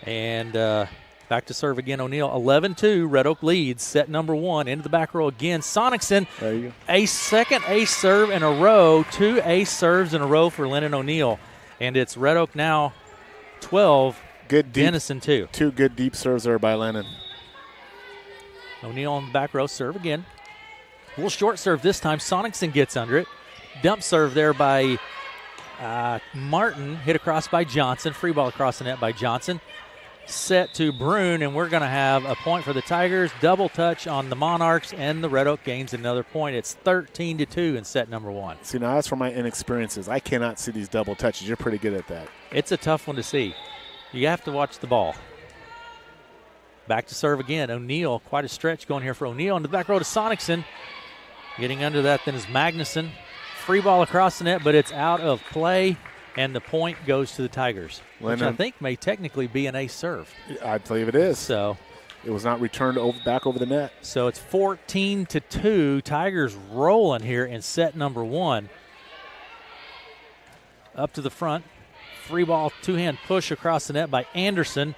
And back to serve again, O'Neill. 11-2, Red Oak leads. Set number 1 into the back row again. Sonicson, there you go. A second ace serve in a row. 2 ace serves in a row for Lennon O'Neill. And it's Red Oak now 12, good deep, Denison 2. 2 good deep serves there by Lennon. O'Neill on the back row, serve again. A little short serve this time. Sonicson gets under it. Dump serve there by Martin. Hit across by Johnson. Free ball across the net by Johnson. Set to Brune, and we're going to have a point for the Tigers. Double touch on the Monarchs, and the Red Oak gains another point. It's 13-2 in set number 1. See, now that's for my inexperiences. I cannot see these double touches. You're pretty good at that. It's a tough one to see. You have to watch the ball. Back to serve again. O'Neill, quite a stretch going here for O'Neill. In the back row to Sonicson. Getting under that then is Magnuson. Free ball across the net, but it's out of play. and the point goes to the Tigers, which I think may technically be an ace serve. I believe it is. So it was not returned back over the net. So it's 14-2. Tigers rolling here in set number 1. Up to the front. Free ball, two-hand push across the net by Anderson.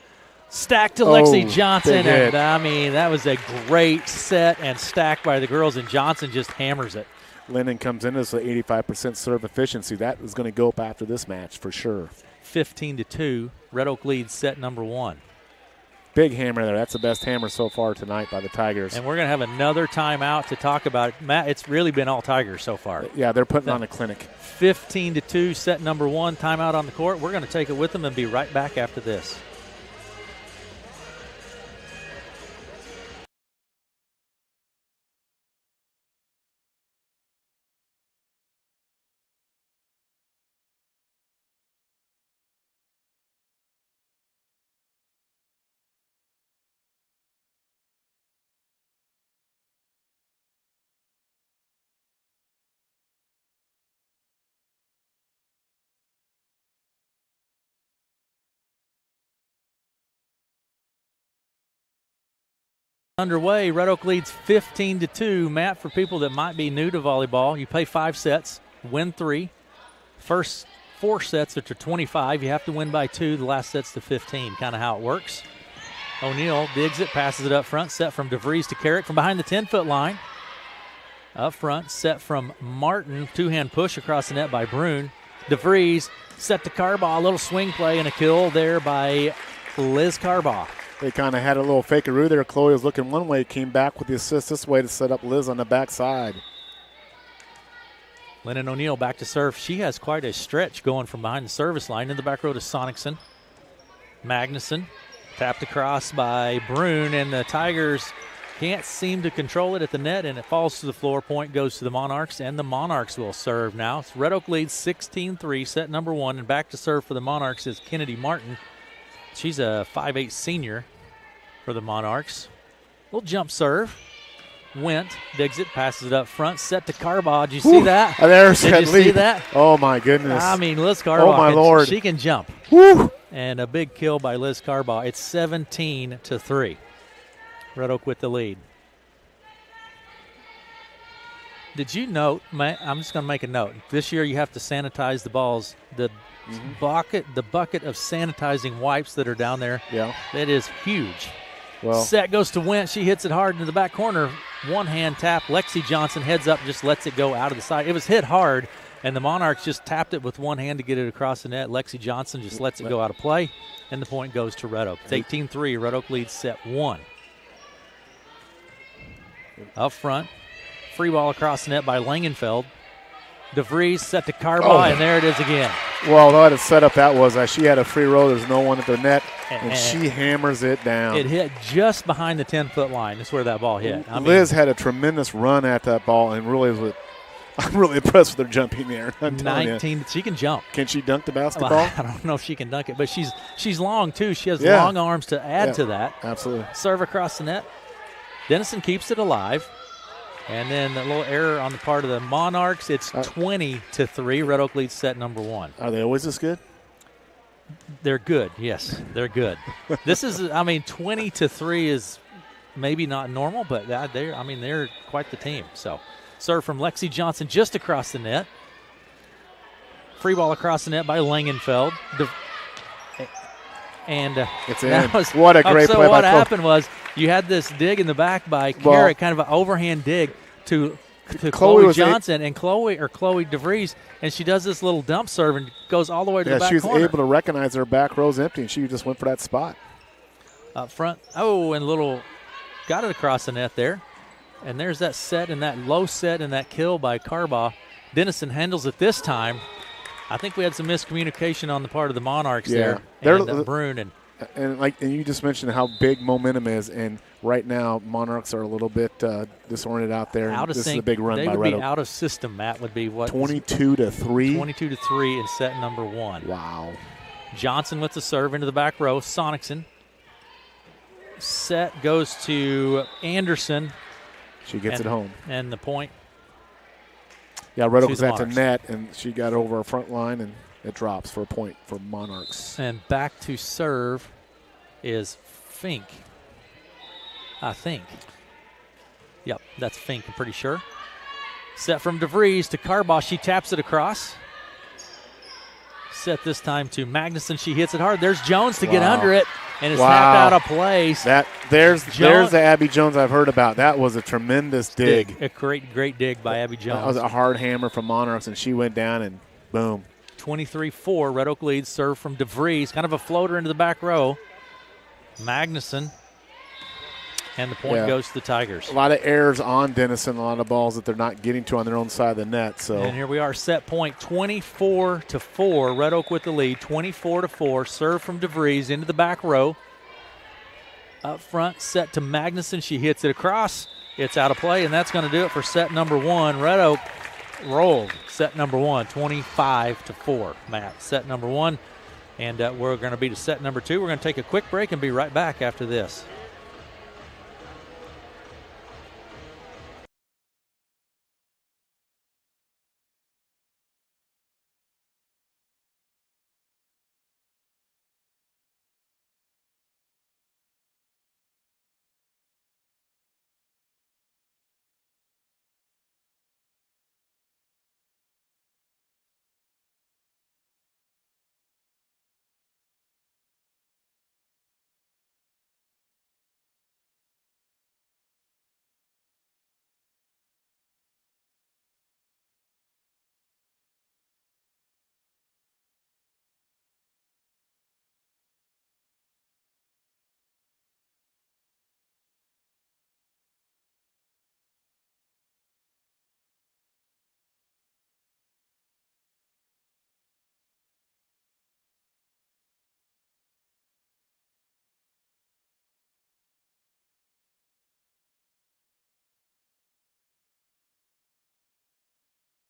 Stacked to Lexi Johnson. And, I mean, that was a great set and stack by the girls, and Johnson just hammers it. Linden comes in as an 85% serve efficiency. That is going to go up after this match for sure. 15-2. Red Oak leads set number 1. Big hammer there. That's the best hammer so far tonight by the Tigers. And we're going to have another timeout to talk about it. Matt, it's really been all Tigers so far. Yeah, they're putting on a clinic. 15-2, set number 1, timeout on the court. We're going to take it with them and be right back after this. Underway. Red Oak leads 15-2. Matt, for people that might be new to volleyball, you play 5 sets, win 3. First 4 sets are to 25. You have to win by 2. The last set's to 15. Kind of how it works. O'Neal digs it, passes it up front. Set from DeVries to Carrick from behind the 10-foot line. Up front, set from Martin. Two-hand push across the net by Brune. DeVries set to Carbaugh. A little swing play and a kill there by Liz Carbaugh. They kind of had a little fakeroo there. Chloe was looking one way, came back with the assist this way to set up Liz on the backside. Lennon O'Neal back to serve. She has quite a stretch going from behind the service line. In the back row to Sonicson. Magnuson tapped across by Brune, and the Tigers can't seem to control it at the net, and it falls to the floor. Point goes to the Monarchs, and the Monarchs will serve now. So Red Oak leads 16-3, set number 1, and back to serve for the Monarchs is Kennedy Martin. She's a 5'8" senior for the Monarchs. Little jump serve. Went, digs it, passes it up front, set to Carbaugh. Did you see that? There's Did you see that? Oh, my goodness. I mean, Liz Carbaugh, oh, my Lord. She can jump. Woo. And a big kill by Liz Carbaugh. It's 17-3. Red Oak with the lead. Did you note, I'm just going to make a note. This year you have to sanitize the balls. The bucket of sanitizing wipes that are down there, that is huge. Well, set goes to Went. She hits it hard into the back corner. One-hand tap. Lexi Johnson heads up, just lets it go out of the side. It was hit hard, and the Monarchs just tapped it with one hand to get it across the net. Lexi Johnson just lets it go out of play, and the point goes to Red Oak. It's 18-3. Red Oak leads set 1. Up front, free ball across the net by Langenfeld. DeVries set to Carbaugh, and there it is again. Well, what a setup that was. She had a free roll. There's no one at the net, and she hammers it down. It hit just behind the 10-foot line. That's where that ball hit. Liz had a tremendous run at that ball, and I'm really impressed with her jumping there. 19. She can jump. Can she dunk the basketball? Well, I don't know if she can dunk it, but she's long, too. She has long arms to add to that. Absolutely. Serve across the net. Denison keeps it alive. And then a little error on the part of the Monarchs. It's 20-3. Red Oak leads set number 1. Are they always this good? They're good, yes. They're good. This is, 20-3 is maybe not normal, but they're quite the team. So, serve from Lexi Johnson just across the net. Free ball across the net by Langenfeld. And it's in. What a great play by what happened was you had this dig in the back by Carrick, kind of an overhand dig to Chloe Johnson and Chloe DeVries, and she does this little dump serve and goes all the way to the back corner. She was able to recognize her back row's empty, and she just went for that spot. Up front, got it across the net there. And there's that set and that low set and that kill by Carbaugh. Denison handles it this time. I think we had some miscommunication on the part of the Monarchs there. And Brune and you just mentioned how big momentum is, and right now Monarchs are a little bit disoriented out there. Out of this sync. Is a big run they by would Red be Oak. Out of system. Matt would be what? 22-3. 22-3 in set number 1. Wow. Johnson with the serve into the back row. Sonicson. Set goes to Anderson. She gets it home. And the point. Yeah, Red Oak was at the net, and she got over her front line, and it drops for a point for Monarchs. And back to serve is Fink, I think. Yep, that's Fink, I'm pretty sure. Set from DeVries to Carbaugh. She taps it across. Set this time to Magnuson. She hits it hard. There's Jones to get under it, and it's tapped out of place. There's the Abby Jones I've heard about. That was a tremendous dig. A great dig by Abby Jones. That was a hard hammer from Monarchs, and she went down and boom. 23-4. Red Oak leads. Serve from DeVries. Kind of a floater into the back row. Magnuson. And the point goes to the Tigers. A lot of errors on Denison, a lot of balls that they're not getting to on their own side of the net. So. And here we are, set point 24-4. Red Oak with the lead, 24-4. Serve from DeVries into the back row. Up front, set to Magnuson. She hits it across. It's out of play, and that's going to do it for set number 1. Red Oak rolled set number 1, 25-4. Matt, set number 1. And we're going to be to set number 2. We're going to take a quick break and be right back after this.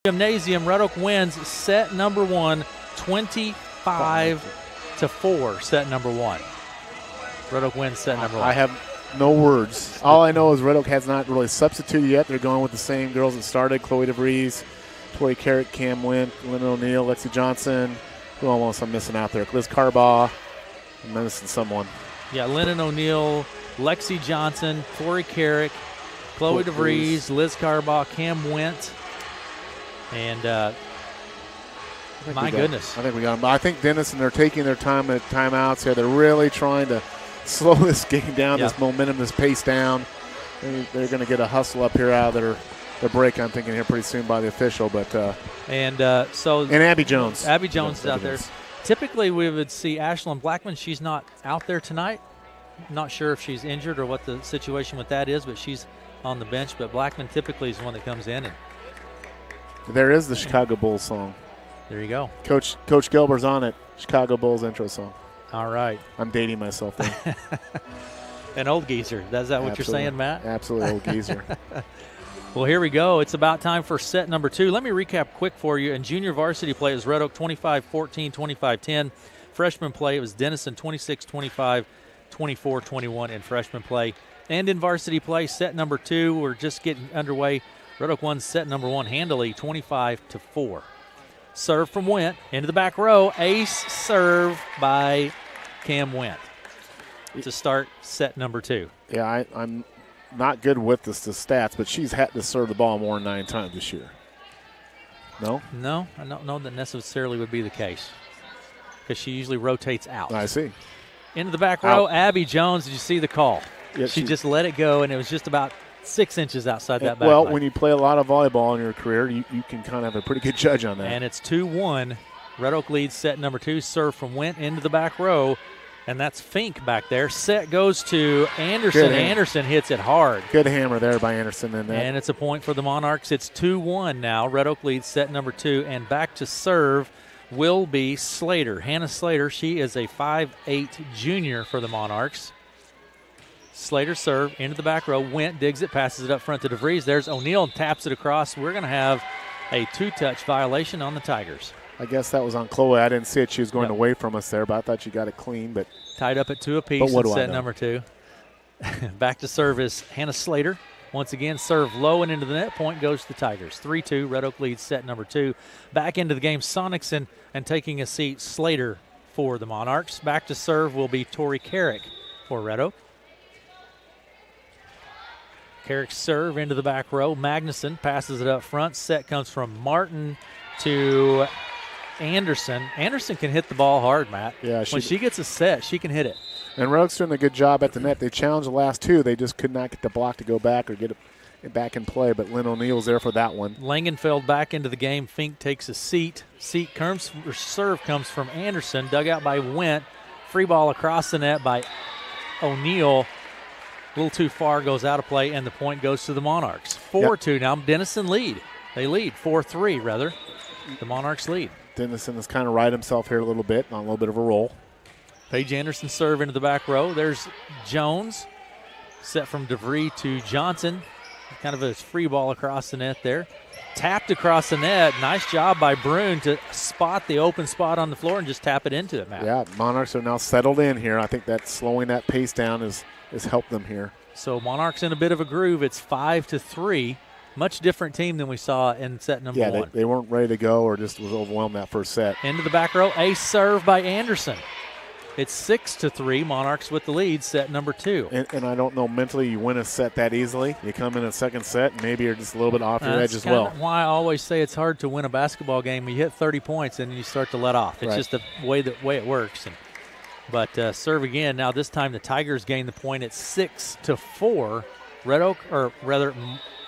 Gymnasium, Red Oak wins set number 1, 25-4. Set number 1. Red Oak wins set number 1. I have no words. All I know is Red Oak has not really substituted yet. They're going with the same girls that started: Chloe DeVries, Tori Carrick, Cam Wint, Lynn O'Neill, Lexi Johnson. Who else I'm missing out there? Liz Carbaugh. I'm missing someone. Yeah, Lennon O'Neill, Lexi Johnson, Tori Carrick, Chloe DeVries, Liz Carbaugh, Cam Wint. And my goodness. I think we got them. I think Denison, they're taking their time at timeouts here. They're really trying to slow this game down, this momentum, this pace down. They're going to get a hustle up here out of their break, I'm thinking, here pretty soon by the official. But and Abby Jones. Abby Jones is out there. Typically we would see Ashlyn Blackman. She's not out there tonight. Not sure if she's injured or what the situation with that is, but she's on the bench. But Blackman typically is the one that comes in. And there is the Chicago Bulls song. There you go. Coach Gilbert's on it. Chicago Bulls intro song. All right. I'm dating myself there. An old geezer. Is that what you're saying, Matt? Absolutely old geezer. Well, here we go. It's about time for set number 2. Let me recap quick for you. In junior varsity play, it was Red Oak 25-14, 25-10. Freshman play, it was Denison 26-25, 24-21 in freshman play. And in varsity play, set number 2, we're just getting underway. Red Oak won set number 1 handily, 25-4. Serve from Wint into the back row. Ace serve by Cam Wint to start set number 2. Yeah, I'm not good with the stats, but she's had to serve the ball more than 9 times this year. No? No, I don't know that necessarily would be the case because she usually rotates out. I see. Into the back row, Abby Jones. Did you see the call? Yeah, she just let it go, and it was just about 6 inches outside that back Well, line. when you play a lot of volleyball in your career, you can kind of have a pretty good judge on that. And it's 2-1. Red Oak leads set number 2. Serve from Wint into the back row, and that's Fink back there. Set goes to Anderson. Anderson hits it hard. Good hammer there by Anderson. And it's a point for the Monarchs. It's 2-1 now. Red Oak leads set number 2, and back to serve will be Slater. Hannah Slater, she is a 5'8 junior for the Monarchs. Slater serve into the back row. Wint digs it, passes it up front to DeVries. There's O'Neill, taps it across. We're going to have a 2-touch violation on the Tigers. I guess that was on Chloe. I didn't see it. She was going away from us there, but I thought she got it clean. But tied up at 2 apiece in set number 2. Back to serve is Hannah Slater. Once again, serve low and into the net. Point goes to the Tigers. 3-2. Red Oak leads set number 2. Back into the game, Sonicson, and taking a seat, Slater for the Monarchs. Back to serve will be Tori Carrick for Red Oak. Carrick's serve into the back row. Magnuson passes it up front. Set comes from Martin to Anderson. Anderson can hit the ball hard, Matt. Yeah, when she gets a set, she can hit it. And Red Oak's doing a good job at the net. They challenged the last 2. They just could not get the block to go back or get it back in play, but Lynn O'Neill's there for that one. Langenfeld back into the game. Fink takes a seat. Serve comes from Anderson, dug out by Went. Free ball across the net by O'Neill. A little too far, goes out of play, and the point goes to the Monarchs. 4-2 now. Denison lead. They lead 4-3, rather. The Monarchs lead. Denison has kind of righted himself here a little bit, on a little bit of a roll. Paige Anderson serve into the back row. There's Jones. Set from DeVries to Johnson. Kind of a free ball across the net there. Tapped across the net. Nice job by Brune to spot the open spot on the floor and just tap it into it, Matt. Yeah, Monarchs are now settled in here. I think that slowing that pace down has helped them here. So Monarchs in a bit of a groove. It's 5-3. Much different team than we saw in set number 1. Yeah, they weren't ready to go or just was overwhelmed that first set. Into the back row. Ace serve by Anderson. It's 6-3. Monarchs with the lead, set number 2. And I don't know, mentally you win a set that easily. You come in a second set, and maybe you're just a little bit off your edge as well. That's why I always say it's hard to win a basketball game. You hit 30 points and you start to let off. It's just the way it works. But serve again. Now this time the Tigers gain the point at 6-4. Red Oak, or rather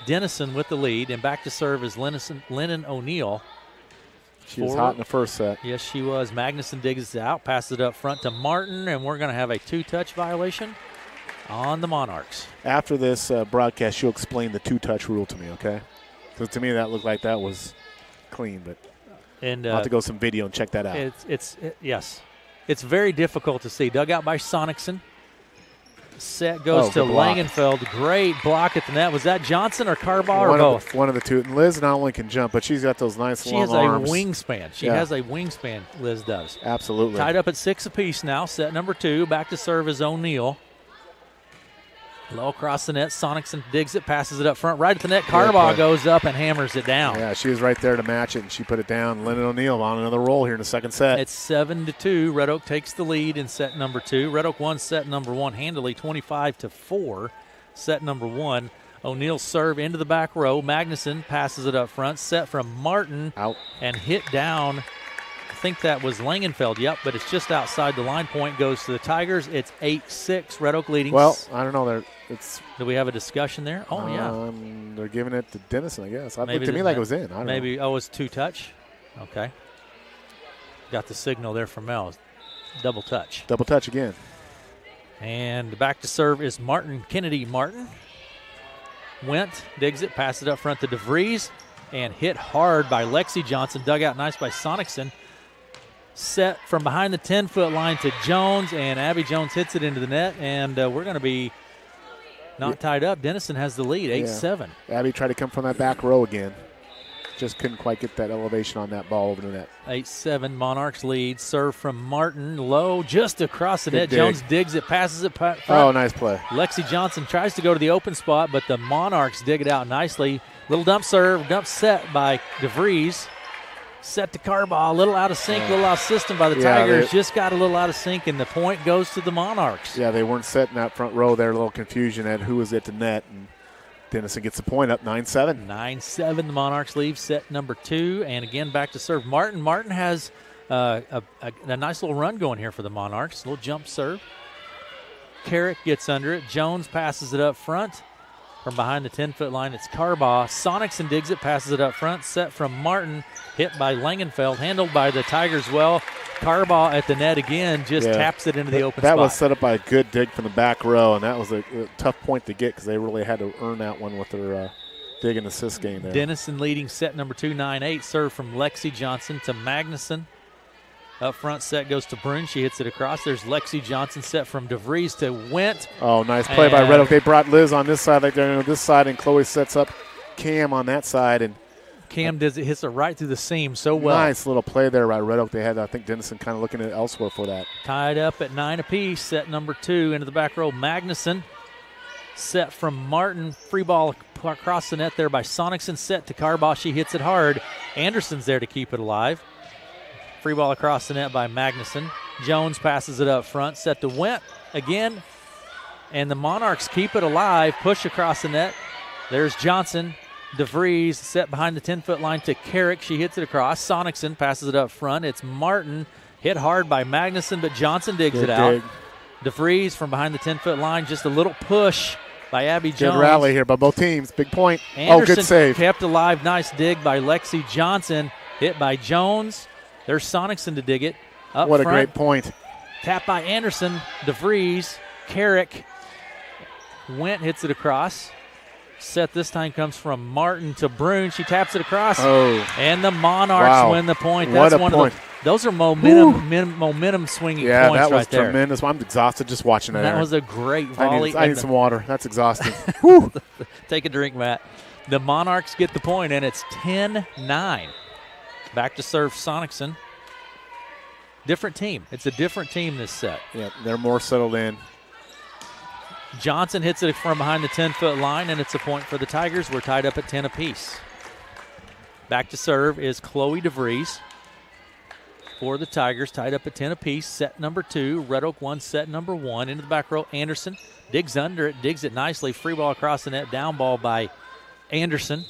Denison with the lead, and back to serve is Lennon O'Neill. She was hot in the first set. Yes, she was. Magnuson digs it out, passes it up front to Martin, and we're going to have a 2-touch violation on the Monarchs. After this broadcast, she'll explain the 2-touch rule to me, okay? So to me, that looked like that was clean, but I'll have to go some video and check that out. Yes. It's very difficult to see. Dug out by Sonicson. Set goes to Langenfeld. Great block at the net. Was that Johnson or Carbaugh or both? One of the two. And Liz not only can jump, but she's got those nice long arms. She has a wingspan. She has a wingspan, Liz does. Absolutely. Tied up at 6 apiece now. Set number 2. Back to serve is O'Neill. Low across the net. Sonicson digs it, passes it up front. Right at the net. Carbaugh goes up and hammers it down. Yeah, she was right there to match it, and she put it down. Lennon O'Neill on another roll here in the second set. It's 7-2. Red Oak takes the lead in set number 2. Red Oak won set number 1 handily, 25-4. Set number 1. O'Neill serve into the back row. Magnuson passes it up front. Set from Martin. Out. And hit down. I think that was Langenfeld. Yep, but it's just outside the line. Point goes to the Tigers. It's 8-6. Red Oak leading. Well, I don't know. Do we have a discussion there? Oh, yeah. They're giving it to Denison, I guess. It looked to me like it was in. I don't know. Oh, it's 2-touch? Okay. Got the signal there from Mel. Double touch. Double touch again. And back to serve is Kennedy Martin. Digs it, passes it up front to DeVries, and hit hard by Lexi Johnson. Dug out nice by Sonicson. Set from behind the 10-foot line to Jones, and Abby Jones hits it into the net, and we're going to be not tied up. Denison has the lead, 8-7. Yeah. Abby tried to come from that back row again. Just couldn't quite get that elevation on that ball over the net. 8-7, Monarchs lead. Serve from Martin, low, just across the net. Jones digs it, passes it front. Oh, nice play. Lexi Johnson tries to go to the open spot, but the Monarchs dig it out nicely. Little dump set by DeVries. Set to Carbaugh, a little out of sync, a little out of system by the Tigers. Just got a little out of sync, and the point goes to the Monarchs. Yeah, they weren't set in that front row there. A little confusion at who was at the net, and Denison gets the point up, 9-7. 9-7, the Monarchs leave set number 2, and again back to serve Martin. Martin has a nice little run going here for the Monarchs. A little jump serve. Carrick gets under it. Jones passes it up front. From behind the 10-foot line, it's Carbaugh. Sonicson digs it, passes it up front. Set from Martin, hit by Langenfeld, handled by the Tigers well. Carbaugh at the net again, just taps it into the open spot. That was set up by a good dig from the back row, and that was a tough point to get because they really had to earn that one with their dig and assist game there. Denison leading set number 2, 9-8. Serve from Lexi Johnson to Magnuson. Up front set goes to Brune. She hits it across. There's Lexi Johnson set from DeVries to Went. Oh, nice play by Red Oak. They brought Liz on this side, like they're on this side, and Chloe sets up Cam on that side. And Cam hits it right through the seam so well. Nice little play there by Red Oak. They had, I think, Denison kind of looking at elsewhere for that. Tied up at 9 apiece. Set number 2 into the back row. Magnuson Set from Martin. Free ball across the net there by Sonicson. Set to Carbaugh. She hits it hard. Anderson's there to keep it alive. Free ball across the net by Magnuson. Jones passes it up front. Set to Went again. And the Monarchs keep it alive. Push across the net. There's Johnson. DeVries set behind the 10-foot line to Carrick. She hits it across. Sonicson passes it up front. It's Martin. Hit hard by Magnuson, but Johnson digs it out. DeVries from behind the 10-foot line. Just a little push by Abby Jones. Good rally here by both teams. Big point. Anderson good save. Kept alive. Nice dig by Lexi Johnson. Hit by Jones. There's Sonicson to dig it. Up what front. A great point. Tap by Anderson. DeVries. Carrick. Went hits it across. Set this time comes from Martin to Brune. She taps it across. And the Monarchs win the point. That's what a point. Those are momentum swinging points right there. Yeah, that was tremendous. I'm exhausted just watching that. That was a great volley. I need some water. That's exhausting. Take a drink, Matt. The Monarchs get the point, and it's 10-9. Back to serve Sonicson. Different team. It's a different team this set. Yeah, they're more settled in. Johnson hits it from behind the 10-foot line, and it's a point for the Tigers. We're tied up at 10 apiece. Back to serve is Chloe DeVries for the Tigers, tied up at 10 apiece. Set number 2. Red Oak 1, set number 1. Into the back row, Anderson digs under it, digs it nicely. Free ball across the net, down ball by Anderson.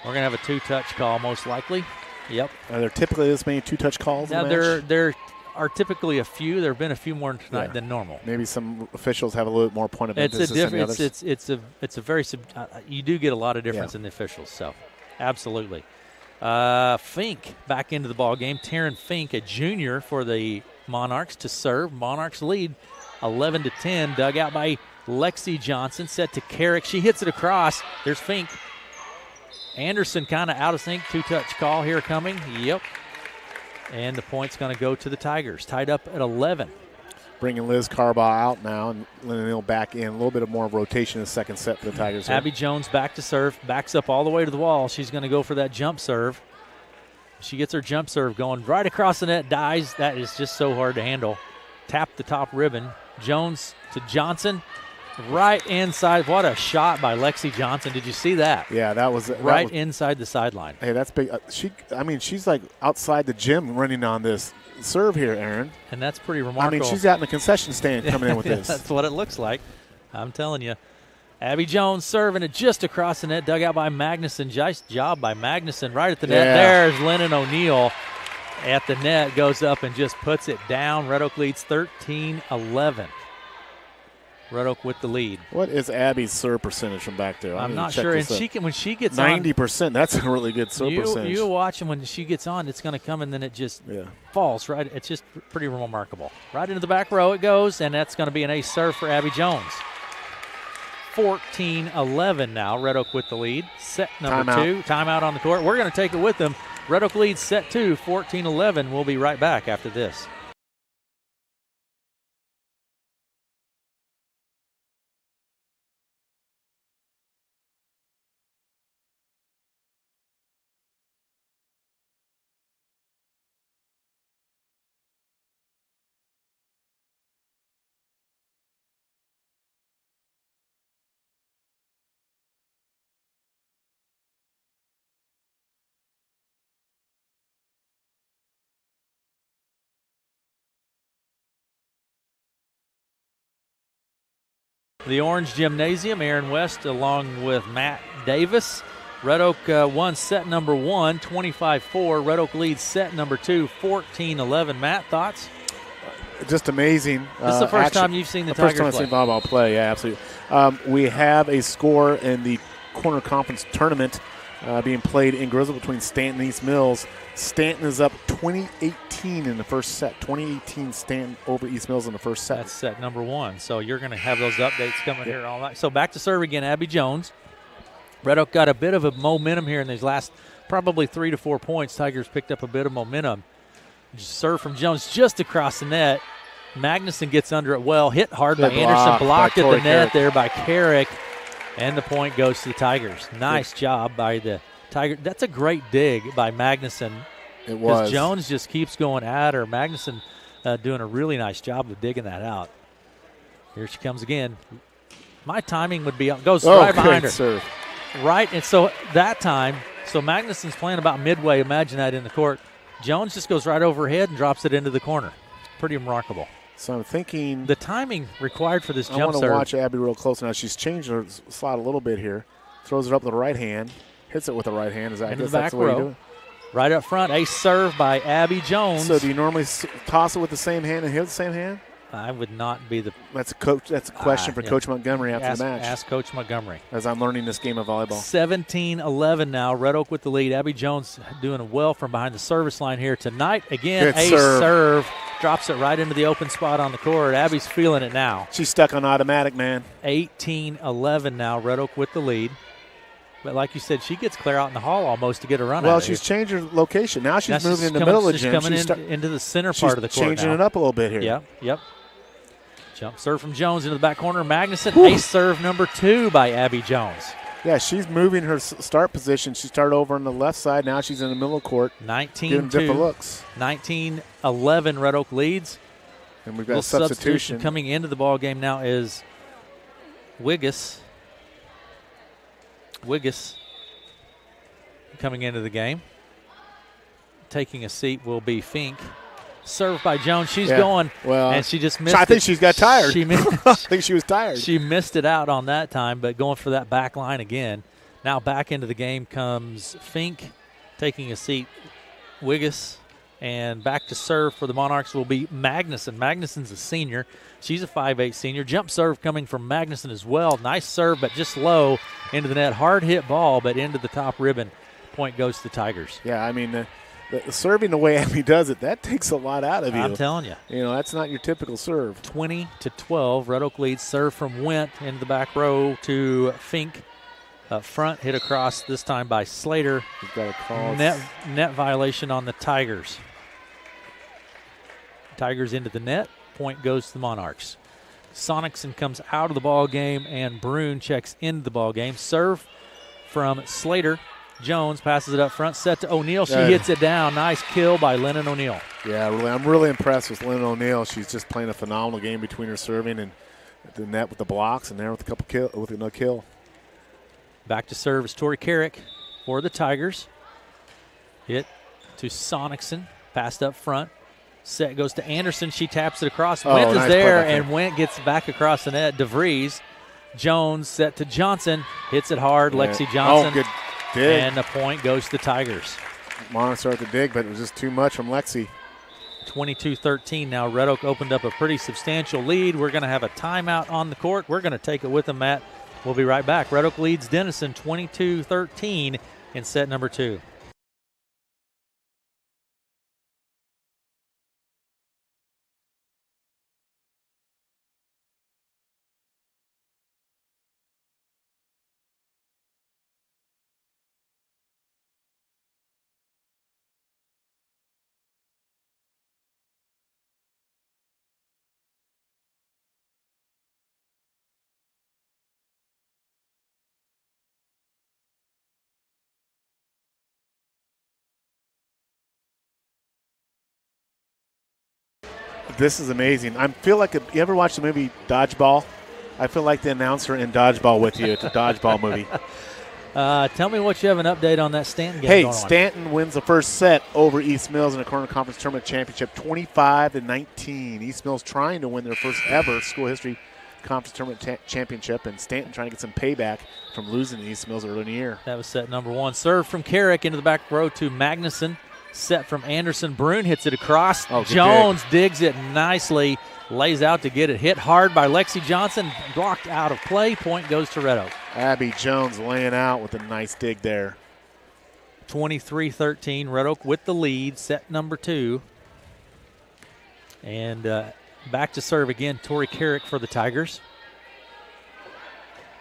We're going to have a 2-touch call most likely. Yep. Are there typically this many 2-touch calls now in the match? There are typically a few. There have been a few more tonight than normal. Maybe some officials have a little bit more point of emphasis than the others. It's a very you do get a lot of difference in the officials. So, absolutely. Fink back into the ball game. Taryn Fink, a junior for the Monarchs, to serve. Monarchs lead 11-10. Dug out by Lexi Johnson. Set to Carrick. She hits it across. There's Fink. Anderson kind of out of sync. 2-touch call here coming. Yep. And the point's going to go to the Tigers. Tied up at 11. Bringing Liz Carbaugh out now and Lynn Neal back in. A little bit of more rotation in the second set for the Tigers. Abby Jones back to serve. Backs up all the way to the wall. She's going to go for that jump serve. She gets her jump serve going right across the net. Dies. That is just so hard to handle. Tap the top ribbon. Jones to Johnson. Right inside. What a shot by Lexi Johnson. Did you see that? Yeah, that was inside the sideline. Hey, that's big. She's like outside the gym running on this serve here, Aaron. And that's pretty remarkable. She's out in the concession stand coming in with this. That's what it looks like. I'm telling you. Abby Jones serving it just across the net. Dug out by Magnuson. Nice job by Magnuson right at the net. There's Lennon O'Neill at the net. Goes up and just puts it down. Red Oak leads 13-11. Red Oak with the lead. What is Abby's serve percentage from back there? I'm not sure. And when she gets 90%. That's a really good serve percentage. You watch, and when she gets on, it's going to come, and then it just falls right. It's just pretty remarkable. Right into the back row it goes, and that's going to be an ace serve for Abby Jones. 14-11 now. Red Oak with the lead. Set number 2. Timeout on the court. We're going to take it with them. Red Oak leads set 2, 14-11. We'll be right back after this. The Orange Gymnasium, Aaron West along with Matt Davis. Red Oak won set number 1, 25-4. Red Oak leads set number 2, 14-11. Matt, thoughts? Just amazing. This is the first time you've seen the Tigers play. First time I've seen volleyball play, yeah, absolutely. We have a score in the Corner Conference Tournament being played in Grizzle between Stanton and East Mills. Stanton is up 20-18 in the first set. 20-18 Stanton over East Mills in the first set. That's set number 1. So you're going to have those updates coming here all night. So back to serve again, Abby Jones. Red Oak got a bit of a momentum here in these last probably 3 to 4 points. Tigers picked up a bit of momentum. Serve from Jones just across the net. Magnuson gets under it well. Hit hard by Anderson. Blocked at the net there by Carrick. And the point goes to the Tigers. Nice job by the Tiger. That's a great dig by Magnuson. It was. Jones just keeps going at her. Magnuson doing a really nice job of digging that out. Here she comes again. My timing would be goes right behind her. Serve. Right, and so that time, so Magnuson's playing about midway. Imagine that in the court. Jones just goes right over her head and drops it into the corner. Pretty remarkable. So I'm thinking the timing required for this jump serve. I want to watch Abby real close now. She's changed her slot a little bit here. Throws it up with the right hand. Hits it with the right hand. Is that into the that's back the way row. you do it? Right up front, ace serve by Abby Jones. So do you normally toss it with the same hand and hit the same hand? I would not be the. That's a question for Coach Montgomery after the match. Ask Coach Montgomery. As I'm learning this game of volleyball. 17-11 now. Red Oak with the lead. Abby Jones doing well from behind the service line here tonight. Again, good ace serve. Drops it right into the open spot on the court. Abby's feeling it now. She's stuck on automatic, man. 18-11 now. Red Oak with the lead. But like you said, she gets clear out in the hall almost to get a run out. Well, she's changed her location. Now she's moving in the middle of the gym. She's coming into the center part of the court. She's changing it up a little bit here. Yep. Jump serve from Jones into the back corner. Magnuson, ace serve number 2 by Abby Jones. Yeah, she's moving her start position. She started over on the left side. Now she's in the middle of the court. 19-2. Getting different looks. 19-11, Red Oak leads. And we've got a substitution. Coming into the ball game now is Wiggis coming into the game. Taking a seat will be Fink. Served by Jones. She's going, and she just missed it. I think she's got tired. I think she was tired. She missed it out on that time, but going for that back line again. Now back into the game comes Fink, taking a seat. Wiggis, and back to serve for the Monarchs will be Magnuson. Magnuson's a senior. She's a 5'8 senior. Jump serve coming from Magnuson as well. Nice serve, but just low into the net. Hard hit ball, but into the top ribbon. Point goes to the Tigers. Yeah, I mean, the serving the way Abby does it, that takes a lot out of you. I'm telling you. You know, that's not your typical serve. 20-12. Red Oak leads. Serve from Went into the back row to Fink. Up front, hit across this time by Slater. He's got a call. Net violation on the Tigers. Tigers into the net. Point goes to the Monarchs. Sonicson comes out of the ball game, and Brune checks into the ball game. Serve from Slater. Jones passes it up front, set to O'Neal. She hits it down. Nice kill by Lennon O'Neal. Yeah, really, I'm really impressed with Lennon O'Neal. She's just playing a phenomenal game between her serving and the net with the blocks, and there with a kill. Back to serve is Tori Carrick for the Tigers. Hit to Sonicson, passed up front. Set goes to Anderson. She taps it across. Went is there, and Went gets back across the net. DeVries. Jones set to Johnson. Hits it hard. Lexi Johnson. Oh, good dig. And the point goes to the Tigers. Monarchs started to dig, but it was just too much from Lexi. 22-13 now. Red Oak opened up a pretty substantial lead. We're going to have a timeout on the court. We're going to take it with them, Matt. We'll be right back. Red Oak leads Denison 22-13 in set number 2. This is amazing. I feel like you ever watch the movie Dodgeball? I feel like the announcer in Dodgeball with you. It's a Dodgeball movie. Tell me what you have an update on that Stanton game going on. Stanton wins the first set over East Mills in a Corner Conference Tournament Championship, 25-19. East Mills trying to win their first ever school history Conference Tournament Championship, and Stanton trying to get some payback from losing to East Mills early in the year. That was set number 1. Serve from Carrick into the back row to Magnuson. Set from Anderson. Brune hits it across. Jones digs it nicely. Lays out to get it. Hit hard by Lexi Johnson. Blocked out of play. Point goes to Red Oak. Abby Jones laying out with a nice dig there. 23-13. Red Oak with the lead. Set number 2. And back to serve again. Tori Carrick for the Tigers.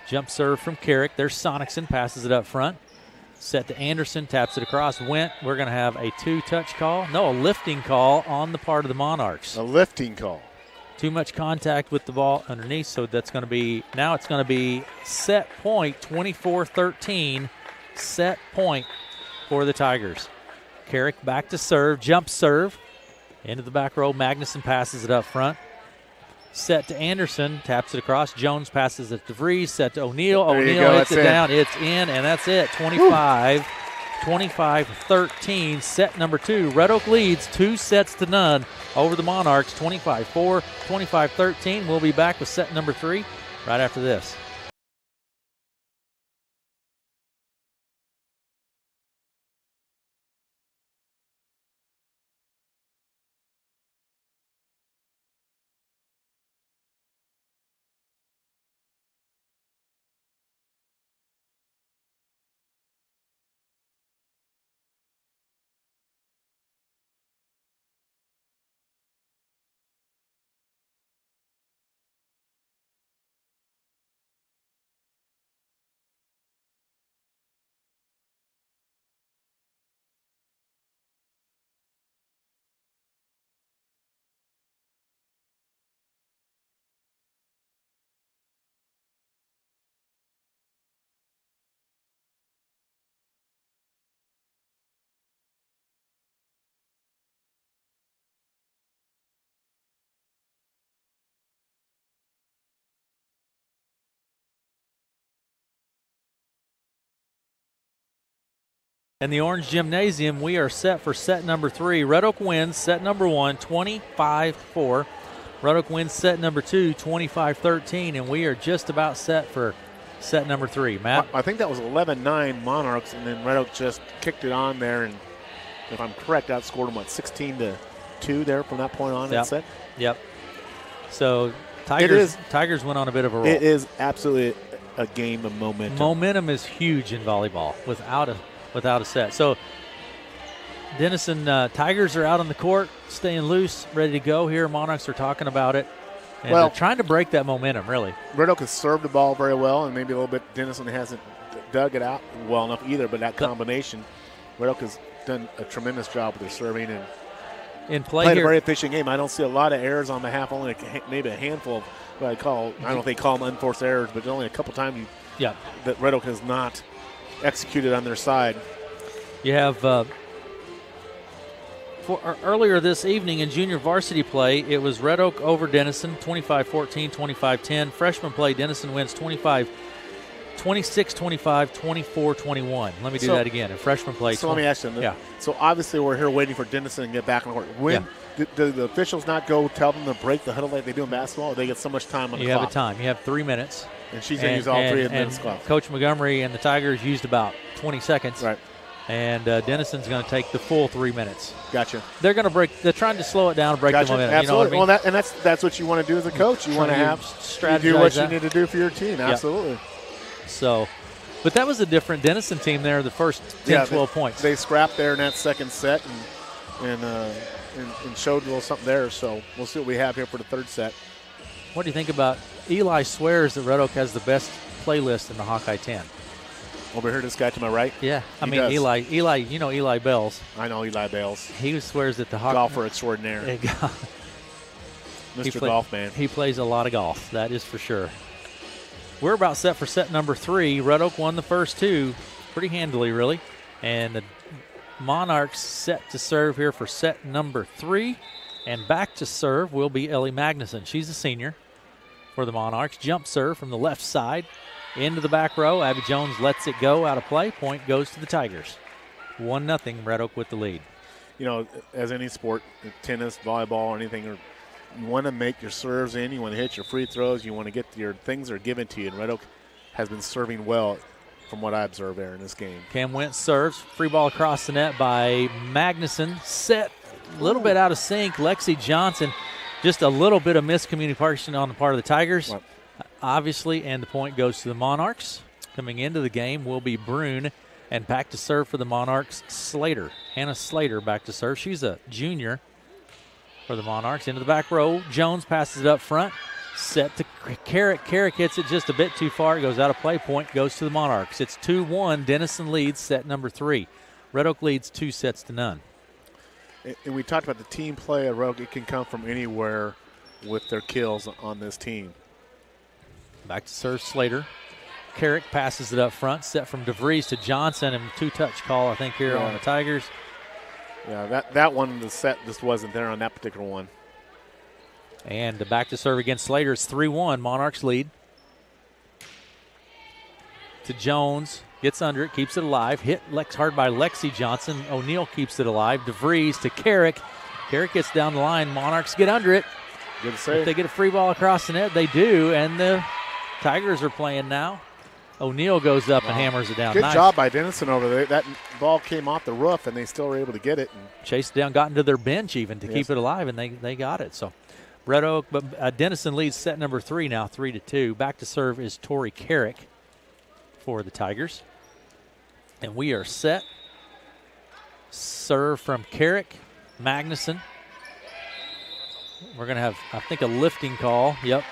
Jump serve from Carrick. There's Sonicson. Passes it up front. Set to Anderson, taps it across. We're going to have a 2-touch call. No, a lifting call on the part of the Monarchs. A lifting call. Too much contact with the ball underneath, so that's going to be, now it's going to be set point, 24-13, set point for the Tigers. Carrick back to serve, jump serve. Into the back row, Magnuson passes it up front. Set to Anderson, taps it across. Jones passes it to DeVries, set to O'Neal. O'Neal hits it down. It's in, and that's it. 25-13, set number 2. Red Oak leads 2 sets to none over the Monarchs, 25-4, 25-13. We'll be back with set number 3 right after this. In the Orange Gymnasium, we are set for set number 3. Red Oak wins set number 1, 25-4. Red Oak wins set number 2, 25-13, and we are just about set for set number 3. Matt? I think that was 11-9 Monarchs, and then Red Oak just kicked it on there, and if I'm correct, outscored them, 16-2 there from that point on that set? Yep. So Tigers went on a bit of a roll. It is absolutely a game of momentum. Momentum is huge in volleyball without a set. So Denison Tigers are out on the court, staying loose, ready to go here. Monarchs are talking about it. And they're trying to break that momentum, really. Red Oak has served the ball very well, and maybe a little bit Denison hasn't dug it out well enough either, but that combination, Red Oak has done a tremendous job with their serving and played a very efficient game. I don't see a lot of errors on the half, only maybe a handful of what I don't know if they call them unforced errors, but only a couple times that Red Oak has not executed on their side. You have earlier this evening in junior varsity play, it was Red Oak over Denison, 25-14, 25-10. Freshman play, Denison wins 26-25, 24-21. Let me do that again. In freshman play. So let me ask you. So obviously we're here waiting for Denison to get back on the court. When do the officials not go tell them to break the huddle like they do in basketball, or they get so much time on the clock? You have a time. You have 3 minutes. And she's going to use all 3 of the minutes clock. Coach Montgomery and the Tigers used about 20 seconds. Right. And Denison's going to take the full 3 minutes. Gotcha. They're going to break. They're trying to slow it down and break the momentum. Absolutely. You know what I mean? Well, that's what you want to do as a coach. You want to have do what you need to do for your team. Absolutely. So, but that was a different Denison team there. The first 10, 12 points. They scrapped there in that second set and showed a little something there. So we'll see what we have here for the third set. What do you think about Eli swears that Red Oak has the best playlist in the Hawkeye 10? Over here, this guy to my right? Yeah. I mean, Eli, you know Eli Bells. I know Eli Bells. He swears that the Hawkeye. Golfer extraordinaire. Mr. Golf Man. He plays a lot of golf, that is for sure. We're about set for set number 3. Red Oak won the first 2 pretty handily, really. And the Monarchs set to serve here for set number 3. And back to serve will be Ellie Magnuson. She's a senior for the Monarchs. Jump serve from the left side into the back row. Abby Jones lets it go out of play. Point goes to the Tigers. 1-0, Red Oak with the lead. You know, as any sport, tennis, volleyball, or anything, you want to make your serves in. You want to hit your free throws. You want to get your things are given to you. And Red Oak has been serving well from what I observe there in this game. Cam Wentz serves. Free ball across the net by Magnuson. Set a little bit out of sync. Lexi Johnson, just a little bit of miscommunication on the part of the Tigers. What? Obviously, and the point goes to the Monarchs. Coming into the game will be Brune, and back to serve for the Monarchs, Slater. Hannah Slater back to serve. She's a junior for the Monarchs. Into the back row, Jones passes it up front. Set to Carrick. Carrick hits it just a bit too far. It goes out of play. Point goes to the Monarchs. It's 2-1. Denison leads set number 3. Red Oak leads 2 sets to none. And we talked about the team play at Red Oak. It can come from anywhere with their kills on this team. Back to serve Slater. Carrick passes it up front. Set from DeVries to Johnson, and 2-touch call, I think, here on the Tigers. Yeah, that one, the set just wasn't there on that particular one. And back to serve against Slater. It's 3-1. Monarchs lead. To Jones. Gets under it. Keeps it alive. Hit hard by Lexi Johnson. O'Neal keeps it alive. DeVries to Carrick. Carrick gets down the line. Monarchs get under it. Good save. If they get a free ball across the net, they do. And the Tigers are playing now. O'Neal goes up and hammers it down. Good nice job by Denison over there. That ball came off the roof, and they still were able to get it. Chased it down, got into their bench even to keep it alive, and they got it. So Red Oak, but Denison leads set number 3 now, 3-2. Back to serve is Tori Carrick for the Tigers. And we are set. Serve from Carrick, Magnuson. We're going to have, I think, a lifting call. Yep.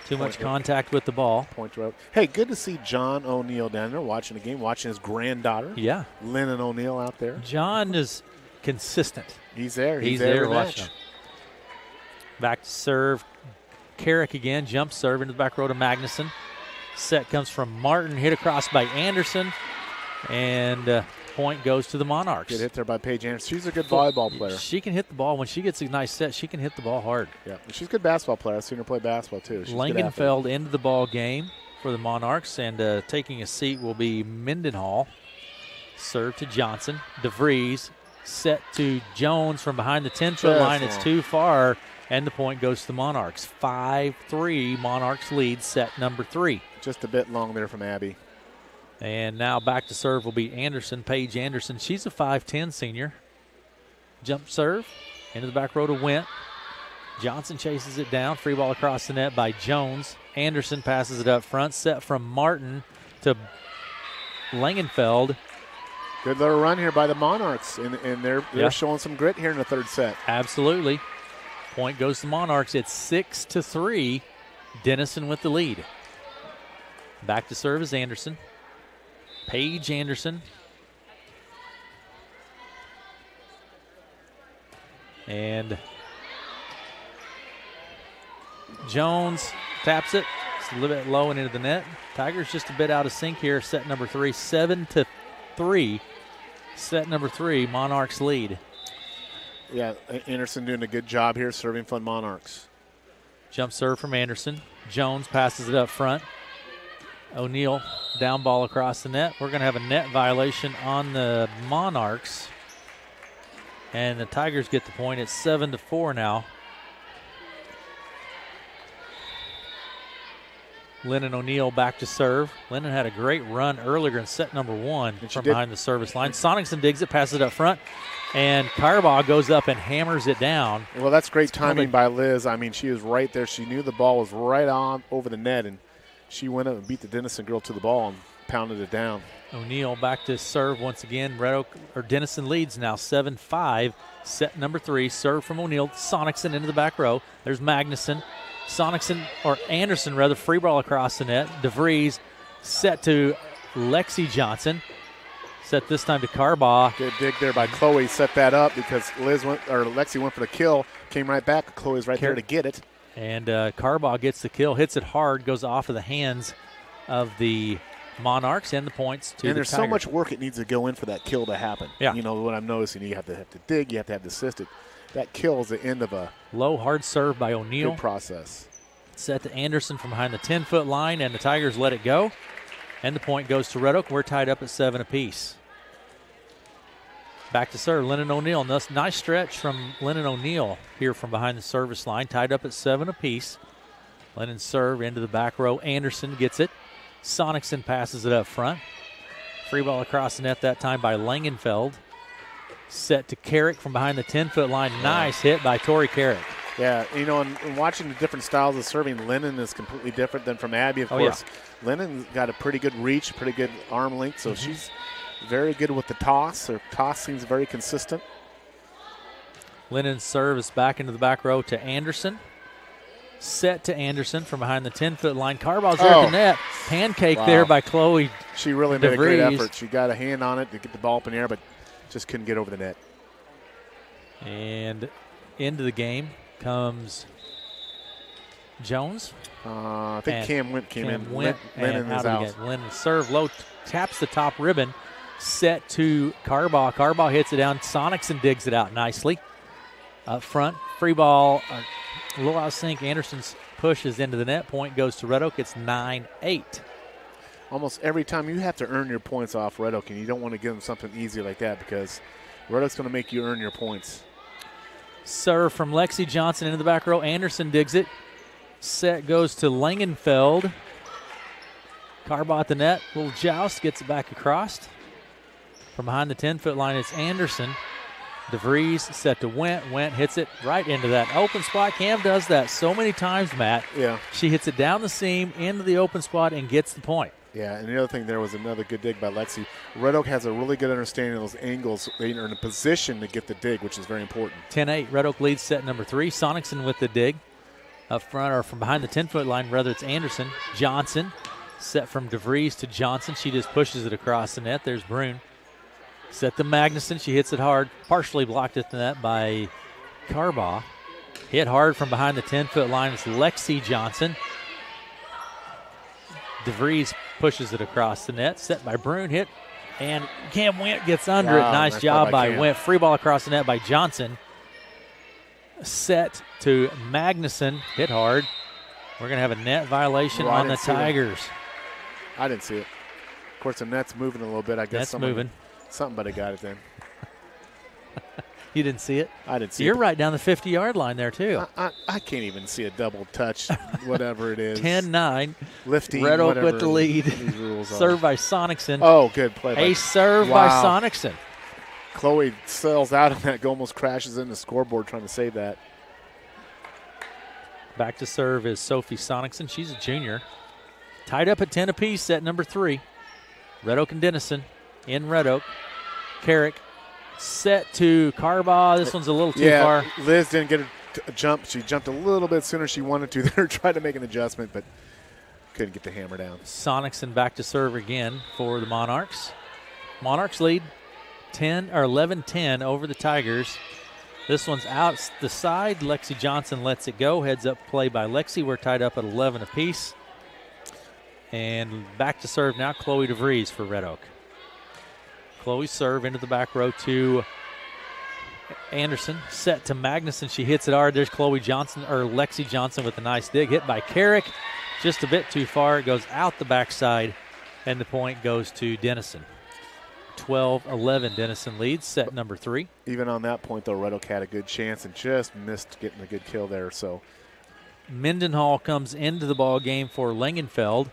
Too much contact with the ball. Point to Red Oak. Hey, good to see John O'Neal down there watching the game, watching his granddaughter. Yeah. Lennon O'Neal out there. John is consistent. He's there. He's there watching him. Back to serve. Carrick again. Jump serve into the back row to Magnuson. Set comes from Martin. Hit across by Anderson. And point goes to the Monarchs. Good hit there by Paige Anderson. She's a good volleyball player. She can hit the ball. When she gets a nice set, she can hit the ball hard. Yeah, she's a good basketball player. I've seen her play basketball, too. Langenfeld into the ball game for the Monarchs. And taking a seat will be Mendenhall. Serve to Johnson. DeVries. Set to Jones from behind the 10-foot line. It's too far. And the point goes to the Monarchs. 5-3. Monarchs lead set number 3. Just a bit long there from Abby. And now back to serve will be Anderson, Paige Anderson. She's a 5'10 senior. Jump serve into the back row to Went. Johnson chases it down. Free ball across the net by Jones. Anderson passes it up front. Set from Martin to Langenfeld. Good little run here by the Monarchs, and they're showing some grit here in the third set. Absolutely. Point goes to Monarchs. It's 6-3. Denison with the lead. Back to serve is Anderson. Paige Anderson. And Jones taps it. It's a little bit low and into the net. Tigers just a bit out of sync here. Set number 3, 7-3. Set number 3, Monarchs lead. Yeah, Anderson doing a good job here serving for Monarchs. Jump serve from Anderson. Jones passes it up front. O'Neal down ball across the net. We're going to have a net violation on the Monarchs. And the Tigers get the point. It's 7-4 now. Lennon O'Neal back to serve. Lennon had a great run earlier in set number 1 from behind the service line. Sonicson digs it, passes it up front, and Carbaugh goes up and hammers it down. Well, that's great timing by Liz. I mean, she was right there. She knew the ball was right on over the net, and she went up and beat the Denison girl to the ball and pounded it down. O'Neal back to serve once again. Denison leads now 7-5. Set number 3. Serve from O'Neal. Sonicson into the back row. There's Magnuson. Anderson, free ball across the net. DeVries set to Lexi Johnson. Set this time to Carbaugh. Good dig there by Chloe. Set that up because Lexi went for the kill. Came right back. Chloe's right there to get it. And Carbaugh gets the kill. Hits it hard. Goes off of the hands of the Monarchs and the points to the Tigers. And there's so much work it needs to go in for that kill to happen. Yeah. You know what I'm noticing, you have to dig, you have to have the assist it. That kill is the end of a low hard serve by O'Neal. Good process. Set to Anderson from behind the 10-foot line, and the Tigers let it go. And the point goes to Red Oak. We're tied up at 7 apiece. Back to serve, Lennon O'Neal. Nice stretch from Lennon O'Neal here from behind the service line. Tied up at 7 apiece. Lennon serve into the back row. Anderson gets it. Sonicson passes it up front. Free ball across the net that time by Langenfeld. Set to Carrick from behind the 10-foot line. Nice hit by Tori Carrick. Yeah, and watching the different styles of serving, Lennon is completely different than from Abby, of course. Yeah. Lennon's got a pretty good reach, pretty good arm length, so she's very good with the toss. Her toss seems very consistent. Lennon's serve is back into the back row to Anderson. Set to Anderson from behind the 10-foot line. Carbaugh's there at the net. Pancake there by Chloe. She really made a great effort. She got a hand on it to get the ball up in the air, but just couldn't get over the net. And into the game comes Jones. I think Cam Wint came in. Lennon is out. Lennon serve low, taps the top ribbon. Set to Carbaugh. Carbaugh hits it down. Sonicson digs it out nicely. Up front, free ball A little out of sync. Anderson's pushes into the net. Point goes to Red Oak. It's 9-8. Almost every time you have to earn your points off Red Oak, and you don't want to give them something easy like that because Red Oak's going to make you earn your points. Serve from Lexi Johnson into the back row. Anderson digs it. Set goes to Langenfeld. Carbaugh at the net. Little joust. Gets it back across. From behind the 10-foot line, it's Anderson. DeVries set to Went. Went hits it right into that open spot. Cam does that so many times, Matt. Yeah. She hits it down the seam into the open spot and gets the point. Yeah, and the other thing there was another good dig by Lexi. Red Oak has a really good understanding of those angles. They are in a position to get the dig, which is very important. 10-8. Red Oak leads set number 3. Sonicson with the dig. Up front or from behind the 10-foot line, rather it's Anderson. Johnson set from DeVries to Johnson. She just pushes it across the net. There's Brune. Set to Magnuson. She hits it hard. Partially blocked at the net by Carbaugh. Hit hard from behind the 10-foot line. It's Lexi Johnson. DeVries pushes it across the net. Set by Brune. Hit. And Cam Went gets under it. Nice job by Went. Free ball across the net by Johnson. Set to Magnuson. Hit hard. We're going to have a net violation on the Tigers. I didn't see it. Of course, the net's moving a little bit. I guess net's moving. Somebody got it then. You didn't see it? I didn't see You're it. right down the 50-yard line there, too. I can't even see a double touch, whatever it is. 10-9. Lifting, Red Oak with the lead. Serve by Sonicson. Oh, good play. A serve by Sonicson. Chloe sails out on that, almost crashes in the scoreboard trying to save that. Back to serve is Sophie Sonicson. She's a junior. Tied up at 10 apiece, set number 3. Red Oak and Denison in Red Oak. Carrick set to Carbaugh. This one's a little too far. Liz didn't get a jump. She jumped a little bit sooner she wanted to there, tried to make an adjustment, but couldn't get the hammer down. Sonicson back to serve again for the Monarchs. Monarchs lead 11-10 over the Tigers. This one's out the side. Lexi Johnson lets it go. Heads up play by Lexi. We're tied up at 11 apiece. And back to serve now, Chloe DeVries for Red Oak. Chloe serve into the back row to Anderson. Set to Magnuson. She hits it hard. There's Chloe Johnson, or Lexi Johnson with a nice dig. Hit by Carrick. Just a bit too far. It goes out the backside, and the point goes to Denison. 12-11, Denison leads, set number 3. Even on that point, though, Red Oak had a good chance and just missed getting a good kill there. So Mendenhall comes into the ball game for Langenfeld,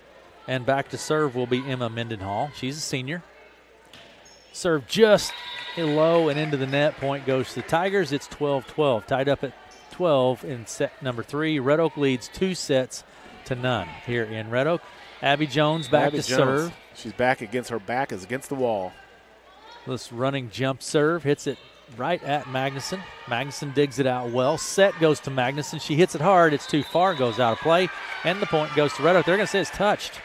and back to serve will be Emma Mendenhall. She's a senior. Serve just low and into the net. Point goes to the Tigers. It's 12-12. Tied up at 12 in set number 3. Red Oak leads 2 sets to none here in Red Oak. Abby Jones back to serve. She's back against her back is against the wall. This running jump serve hits it right at Magnuson. Magnuson digs it out well. Set goes to Magnuson. She hits it hard. It's too far. Goes out of play. And the point goes to Red Oak. They're going to say it's touched.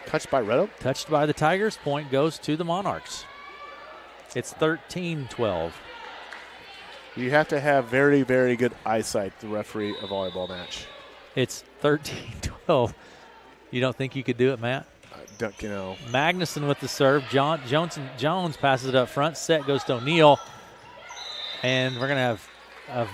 Touched by Red Oak? Touched by the Tigers. Point goes to the Monarchs. It's 13-12. You have to have very, very good eyesight to referee a volleyball match. It's 13-12. You don't think you could do it, Matt? You know. Magnuson with the serve. Jones passes it up front. Set goes to O'Neill. And we're going to have a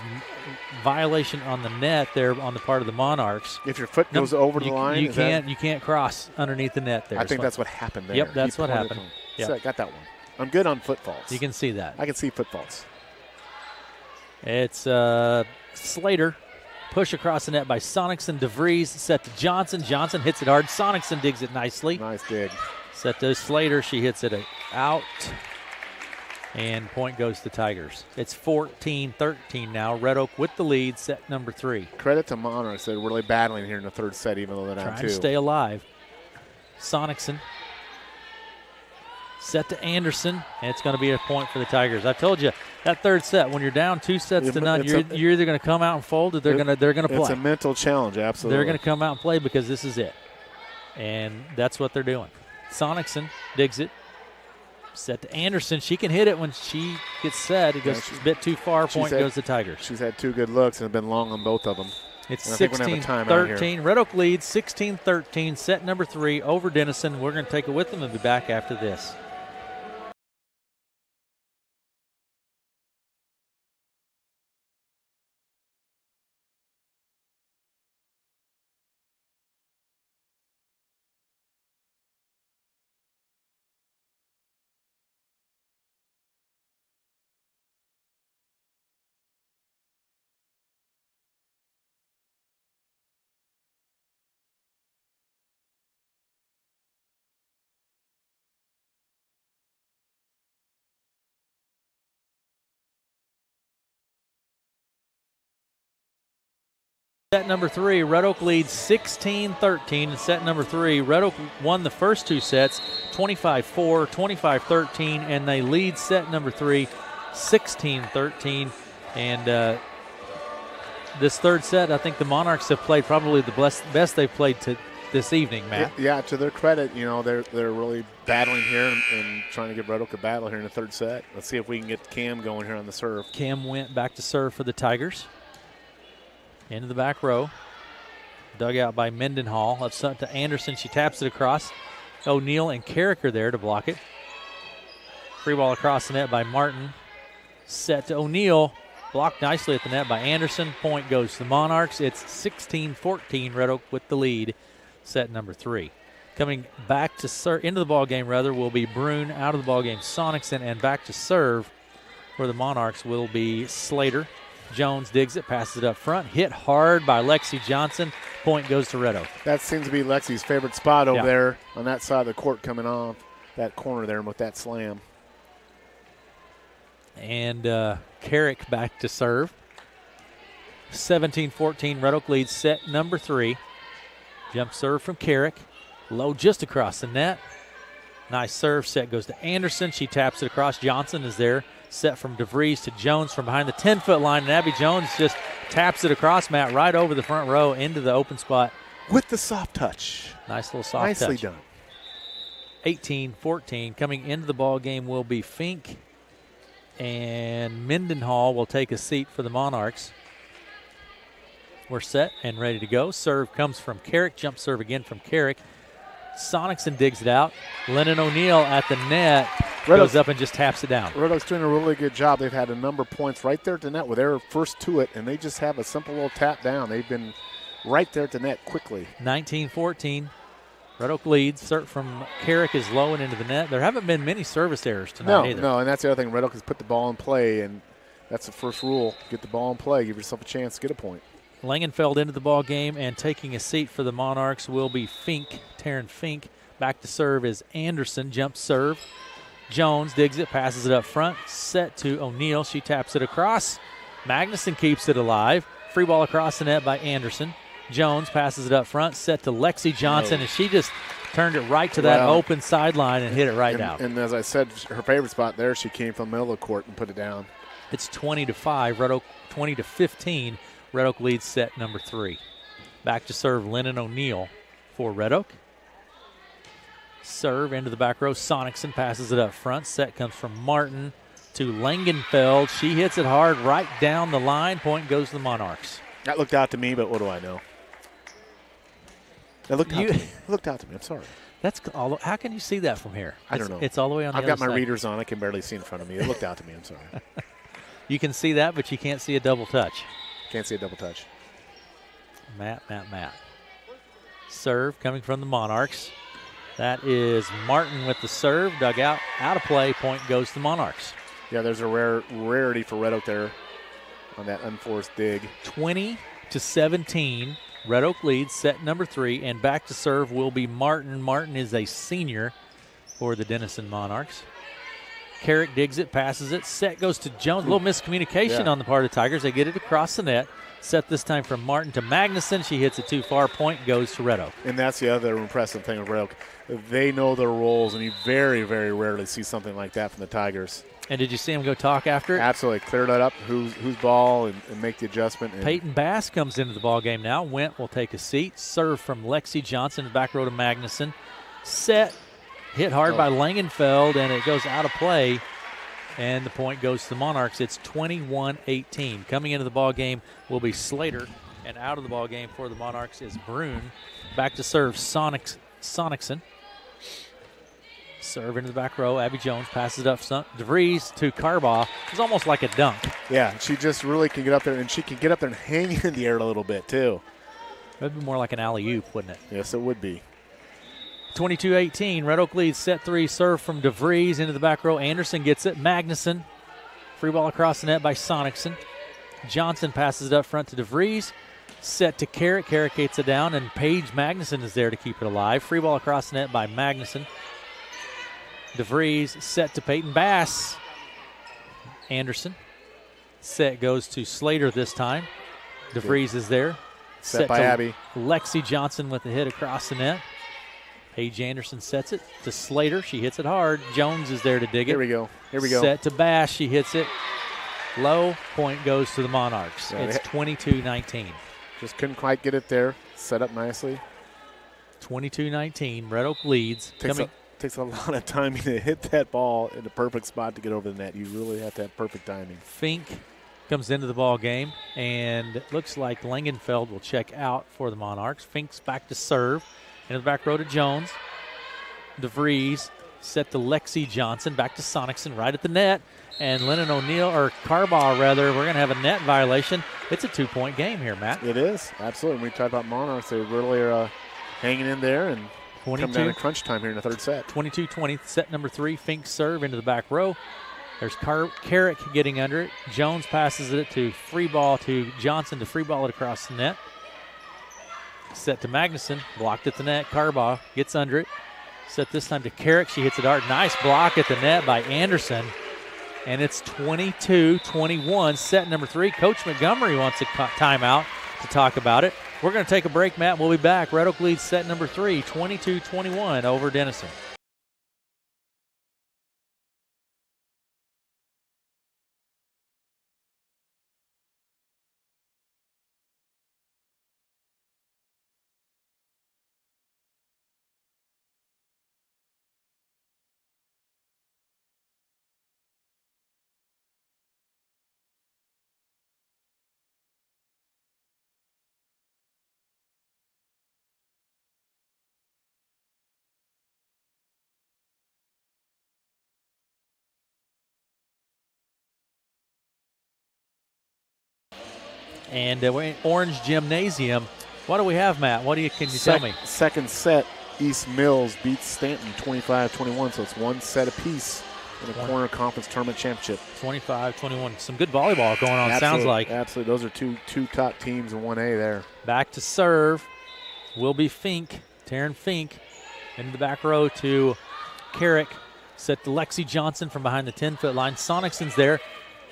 violation on the net there on the part of the Monarchs. If your foot goes over the line, you can't cross underneath the net there. I think that's what happened there. Yep, that's what happened. Yep. So I got that one. I'm good on foot faults. You can see that. I can see foot faults. It's Slater. Push across the net by Sonicson. DeVries set to Johnson. Johnson hits it hard. Sonicson digs it nicely. Nice dig. Set to Slater. She hits it out. And point goes to Tigers. It's 14-13 now. Red Oak with the lead, set number 3. Credit to Monarchs. They're really battling here in the third set, even though they're down 2. Trying to stay alive. Sonicson. Set to Anderson, and it's going to be a point for the Tigers. I told you, that third set, when you're down 2 sets to none, you're either going to come out and fold or they're going to play. It's a mental challenge, absolutely. They're going to come out and play because this is it. And that's what they're doing. Sonicson digs it. Set to Anderson. She can hit it when she gets set. It goes a bit too far. Point goes to Tigers. She's had 2 good looks and have been long on both of them. It's 16-13. Red Oak leads 16-13. Set number 3 over Denison. We're going to take it with them and be back after this. Set number 3, Red Oak leads 16-13 in set number 3. Red Oak won the first 2 sets, 25-4, 25-13, and they lead set number 3, 16-13. And this third set, I think the Monarchs have played probably the best they've played this evening, Matt. Yeah, to their credit, they're really battling here and trying to give Red Oak a battle here in the third set. Let's see if we can get Cam going here on the serve. Cam went back to serve for the Tigers. Into the back row. Dug out by Mendenhall. Up to Anderson. She taps it across. O'Neill and Carrick are there to block it. Free ball across the net by Martin. Set to O'Neill. Blocked nicely at the net by Anderson. Point goes to the Monarchs. It's 16-14. Red Oak with the lead. Set number 3. Coming back to into the ball game will be Brune. Out of the ball game, Sonicson, and back to serve for the Monarchs will be Slater. Jones digs it, passes it up front. Hit hard by Lexi Johnson. Point goes to Red Oak. That seems to be Lexi's favorite spot over there on that side of the court, coming off that corner there with that slam. And Carrick back to serve. 17-14. Red Oak leads set number 3. Jump serve from Carrick. Low just across the net. Nice serve. Set goes to Anderson. She taps it across. Johnson is there. Set from DeVries to Jones from behind the 10-foot line. And Abby Jones just taps it across, Matt, right over the front row into the open spot. With the soft touch. Nice little soft touch. Nicely done. 18-14. Coming into the ball game will be Fink. And Mendenhall will take a seat for the Monarchs. We're set and ready to go. Serve comes from Carrick. Jump serve again from Carrick. Sonicson digs it out. Lennon O'Neill at the net goes up and just taps it down. Red Oak's doing a really good job. They've had a number of points right there at the net where they're first to it, and they just have a simple little tap down. They've been right there at the net quickly. 19-14. Red Oak leads. Serve from Carrick is low and into the net. There haven't been many service errors tonight either. No, and that's the other thing. Red Oak has put the ball in play, and that's the first rule. Get the ball in play. Give yourself a chance to get a point. Langenfeld into the ball game, and taking a seat for the Monarchs will be Fink, Taryn Fink. Back to serve is Anderson. Jump serve. Jones digs it, passes it up front. Set to O'Neill. She taps it across. Magnuson keeps it alive. Free ball across the net by Anderson. Jones passes it up front. Set to Lexi Johnson, and she just turned it right to that open sideline and hit it right down. And as I said, her favorite spot there, she came from the middle of the court and put it down. It's 20-5. Red Oak 20-15. Red Oak leads set number 3. Back to serve Lennon O'Neill for Red Oak. Serve into the back row. Sonicson passes it up front. Set comes from Martin to Langenfeld. She hits it hard right down the line. Point goes to the Monarchs. That looked out to me, but what do I know? That looked out to me. It looked out to me. I'm sorry. That's all. How can you see that from here? I don't know. It's all the way on the other side. I've got my readers on. I can barely see in front of me. It looked out to me. I'm sorry. You can see that, but you can't see a double touch. Can't see a double touch. Matt. Serve coming from the Monarchs. That is Martin with the serve. Dug out of play. Point goes to the Monarchs. Yeah, there's a rarity for Red Oak there on that unforced dig. 20-17. Red Oak leads set number 3, and back to serve will be Martin. Martin is a senior for the Denison Monarchs. Carrick digs it, passes it. Set goes to Jones. A little miscommunication on the part of the Tigers. They get it across the net. Set this time from Martin to Magnuson. She hits it too far. Point goes to Red Oak. And that's the other impressive thing with Red Oak. They know their roles, and you very, very rarely see something like that from the Tigers. And did you see him go talk after it? Absolutely. Clear that up, whose ball, and make the adjustment. Peyton Bass comes into the ball game now. Went will take a seat. Serve from Lexi Johnson, back row to Magnuson. Set, hit hard by Langenfeld, and it goes out of play. And the point goes to the Monarchs. It's 21-18. Coming into the ball game will be Slater, and out of the ball game for the Monarchs is Brune. Back to serve Sonicson. Serve into the back row. Abby Jones passes it up front. DeVries to Carbaugh. It's almost like a dunk. Yeah, she just really can get up there, and she can get up there and hang in the air a little bit, too. It would be more like an alley-oop, wouldn't it? Yes, it would be. 22-18. Red Oak leads set 3. Serve from DeVries into the back row. Anderson gets it. Magnuson. Free ball across the net by Sonicson. Johnson passes it up front to DeVries. Set to Carrick. Carrick gets it down, and Paige Magnuson is there to keep it alive. Free ball across the net by Magnuson. DeVries set to Peyton Bass. Anderson. Set goes to Slater this time. DeVries is there. Set by Abby. Lexi Johnson with the hit across the net. Paige Anderson sets it to Slater. She hits it hard. Jones is there to dig it. Here we go. Set to Bash. She hits it. Low. Point goes to the Monarchs. So it's 22-19. Just couldn't quite get it there. Set up nicely. 22-19. Red Oak leads. Takes a lot of timing to hit that ball in the perfect spot to get over the net. You really have to have perfect timing. Fink comes into the ball game, and it looks like Langenfeld will check out for the Monarchs. Fink's back to serve. Into the back row to Jones. DeVries set to Lexi Johnson. Back to Sonicson right at the net. And Lennon O'Neill, or Carbaugh rather, we're going to have a net violation. It's a 2-point game here, Matt. It is, absolutely. When we talk about Monarchs, they really are hanging in there and come down to crunch time here in the third set. 22-20, set number 3. Fink serve into the back row. There's Carrick getting under it. Jones passes it to free ball to Johnson to free ball it across the net. Set to Magnuson, blocked at the net. Carbaugh gets under it. Set this time to Carrick. She hits it hard. Nice block at the net by Anderson. And it's 22-21, set number 3. Coach Montgomery wants a timeout to talk about it. We're going to take a break, Matt. We'll be back. Red Oak leads set number 3, 22-21 over Denison. And Orange Gymnasium. What do we have, Matt? Can you tell me? Second set, East Mills beats Stanton 25-21, so it's one set apiece in the Corner Conference Tournament Championship. 25-21. Some good volleyball going on, absolutely, sounds like. Absolutely. Those are two top teams in 1A there. Back to serve will be Fink, Taryn Fink, into the back row to Carrick. Set to Lexi Johnson from behind the 10-foot line. Sonicson's there.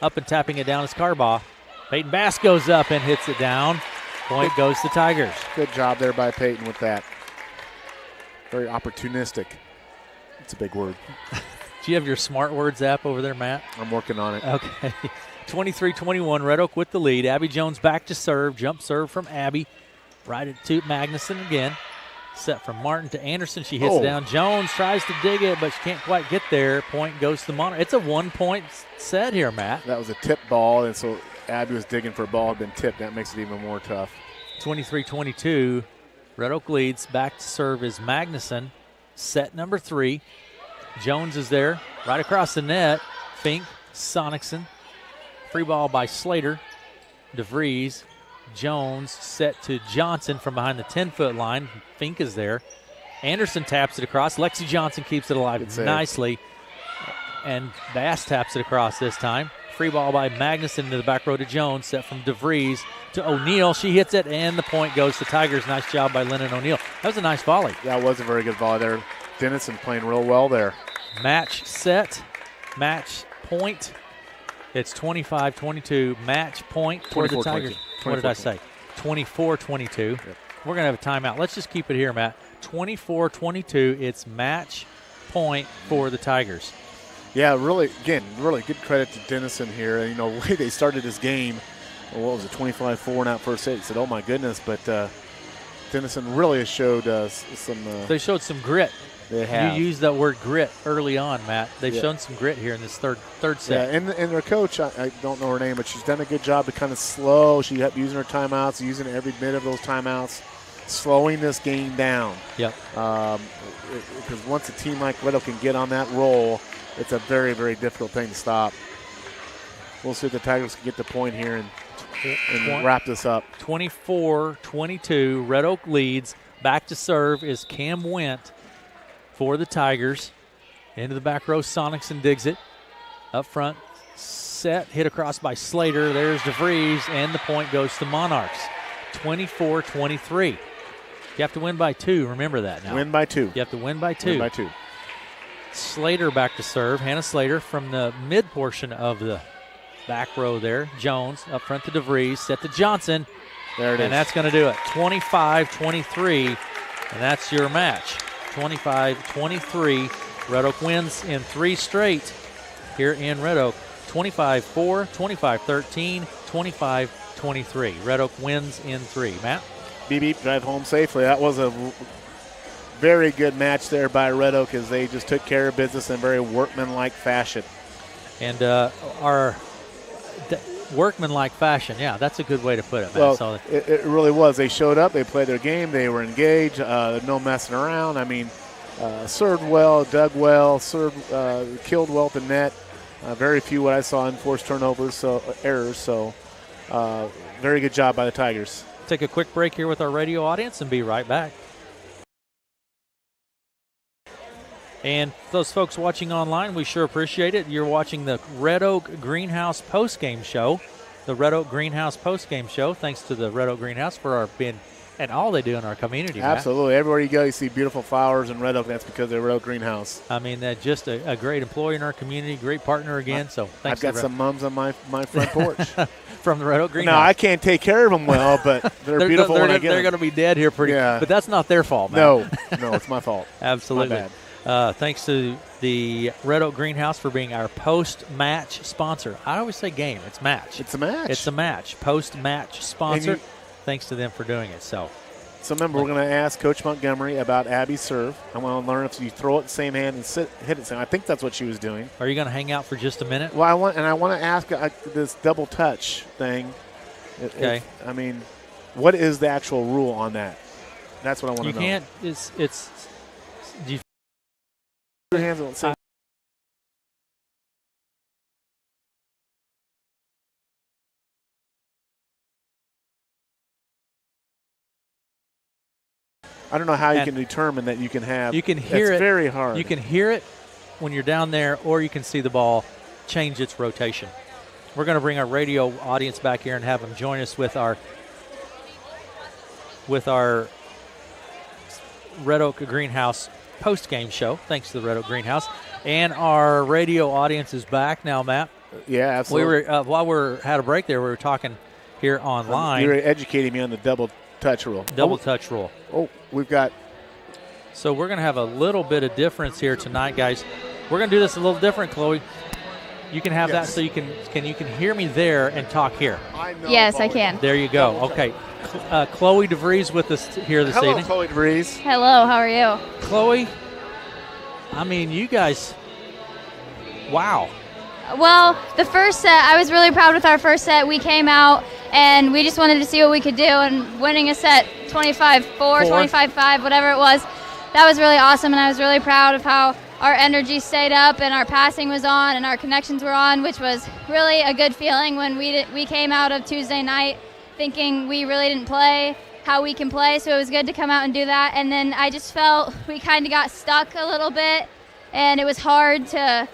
Up and tapping it down is Carbaugh. Peyton Bass goes up and hits it down. Point goes to Tigers. Good job there by Peyton with that. Very opportunistic. It's a big word. Do you have your Smart Words app over there, Matt? I'm working on it. Okay. 23-21, Red Oak with the lead. Abby Jones back to serve. Jump serve from Abby. Right at to Magnuson again. Set from Martin to Anderson. She hits it down. Jones tries to dig it, but she can't quite get there. Point goes to the Monarch. It's a 1-point set here, Matt. That was a tip ball, and so Abby was digging for a ball, had been tipped. That makes it even more tough. 23-22, Red Oak leads. Back to serve is Magnuson. Set number 3. Jones is there, right across the net. Fink, Sonicson. Free ball by Slater. DeVries. Jones set to Johnson from behind the 10-foot line. Fink is there. Anderson taps it across. Lexi Johnson keeps it alive nicely. And Bass taps it across this time. Free ball by Magnuson into the back row to Jones. Set from DeVries to O'Neill. She hits it, and the point goes to Tigers. Nice job by Lennon O'Neill. That was a nice volley. That was a very good volley there. Denison playing real well there. Match set. Match point. It's 25-22. Match point for the Tigers. What did I say? 24-22. Yep. We're going to have a timeout. Let's just keep it here, Matt. 24-22. It's match point for the Tigers. Yeah, really good credit to Denison here. You know, the way they started this game, what was it, 25-4 in that first set. You said, oh, my goodness. But Denison really has showed some they showed some grit. They have. You used that word grit early on, Matt. They've shown some grit here in this third set. Yeah, and their coach, I don't know her name, but she's done a good job to kind of slow. She kept using her timeouts, using every bit of those timeouts, slowing this game down. Yep. Because once a team like Red Oak can get on that roll, it's a very, very difficult thing to stop. We'll see if the Tigers can get the point here and wrap this up. 24-22, Red Oak leads. Back to serve is Cam Went for the Tigers. Into the back row, Sonicson digs it. Up front, set, hit across by Slater. There's DeVries, and the point goes to Monarchs. 24-23. You have to win by 2. Remember that now. Win by 2. You have to win by 2. Win by 2. Slater back to serve. Hannah Slater from the mid portion of the back row there. Jones up front to DeVries. Set to Johnson. There it is. And that's going to do it. 25-23, and that's your match. 25-23. Red Oak wins in 3 straight here in Red Oak. 25-4, 25-13, 25-23. Red Oak wins in 3. Matt? Beep, beep, drive home safely. That was a very good match there by Red Oak as they just took care of business in a very workmanlike fashion. And our workmanlike fashion, yeah, that's a good way to put it, Matt. Well, So it really was. They showed up, they played their game, they were engaged, no messing around. I mean, served well, dug well, killed well at the net. Very few what I saw enforced turnovers, errors. So very good job by the Tigers. take a quick break here with our radio audience and be right back. And those folks watching online, we sure appreciate it. You're watching the Red Oak Greenhouse postgame show. The Red Oak Greenhouse postgame show. Thanks to the Red Oak Greenhouse for being and all they do in our community. Absolutely. Matt. Everywhere you go, you see beautiful flowers in Red Oak. That's because they're Red Oak Greenhouse. I mean, they're just a great employee in our community, great partner again. So thanks. I've got some mums on my front porch. From the Red Oak Greenhouse. No, I can't take care of them well, but they're beautiful when I get them. They're going to be dead here pretty. Yeah. But that's not their fault, man. No, it's my fault. Absolutely. My bad. Thanks to the Red Oak Greenhouse for being our post-match sponsor. I always say game. It's match. It's a match. It's a match. Post-match sponsor. Thanks to them for doing it. So remember, we're going to ask Coach Montgomery about Abby's serve. I want to learn if you throw it in the same hand and hit it. I think that's what she was doing. Are you going to hang out for just a minute? Well, I want to ask this double touch thing. Okay. I mean, what is the actual rule on that? That's what I want to know. You can't. It's. Do you? Your hands on the same. I don't know how you can determine that you can have. You can hear it. It's very hard. You can hear it when you're down there, or you can see the ball change its rotation. We're going to bring our radio audience back here and have them join us with our Red Oak Greenhouse post-game show. Thanks to the Red Oak Greenhouse. And our radio audience is back now, Matt. Yeah, absolutely. We were while we had a break there, we were talking here online. You were educating me on the double touch rule. Touch rule. Oh, we've got. So we're going to have a little bit of difference here tonight, guys. We're going to do this a little different, Chloe. You can have that so you can hear me there and talk here. Yes, I can. There you go. Okay. Chloe DeVries with us here this evening. Hello, Chloe DeVries. Hello, how are you? Chloe, I mean, you guys, wow. Well, the first set, I was really proud with our first set. We came out and we just wanted to see what we could do, and winning a set 25-4, 25-5, whatever it was, that was really awesome, and I was really proud of how our energy stayed up and our passing was on and our connections were on, which was really a good feeling when we came out of Tuesday night thinking we really didn't play how we can play, so it was good to come out and do that. And then I just felt we kind of got stuck a little bit, and it was hard to,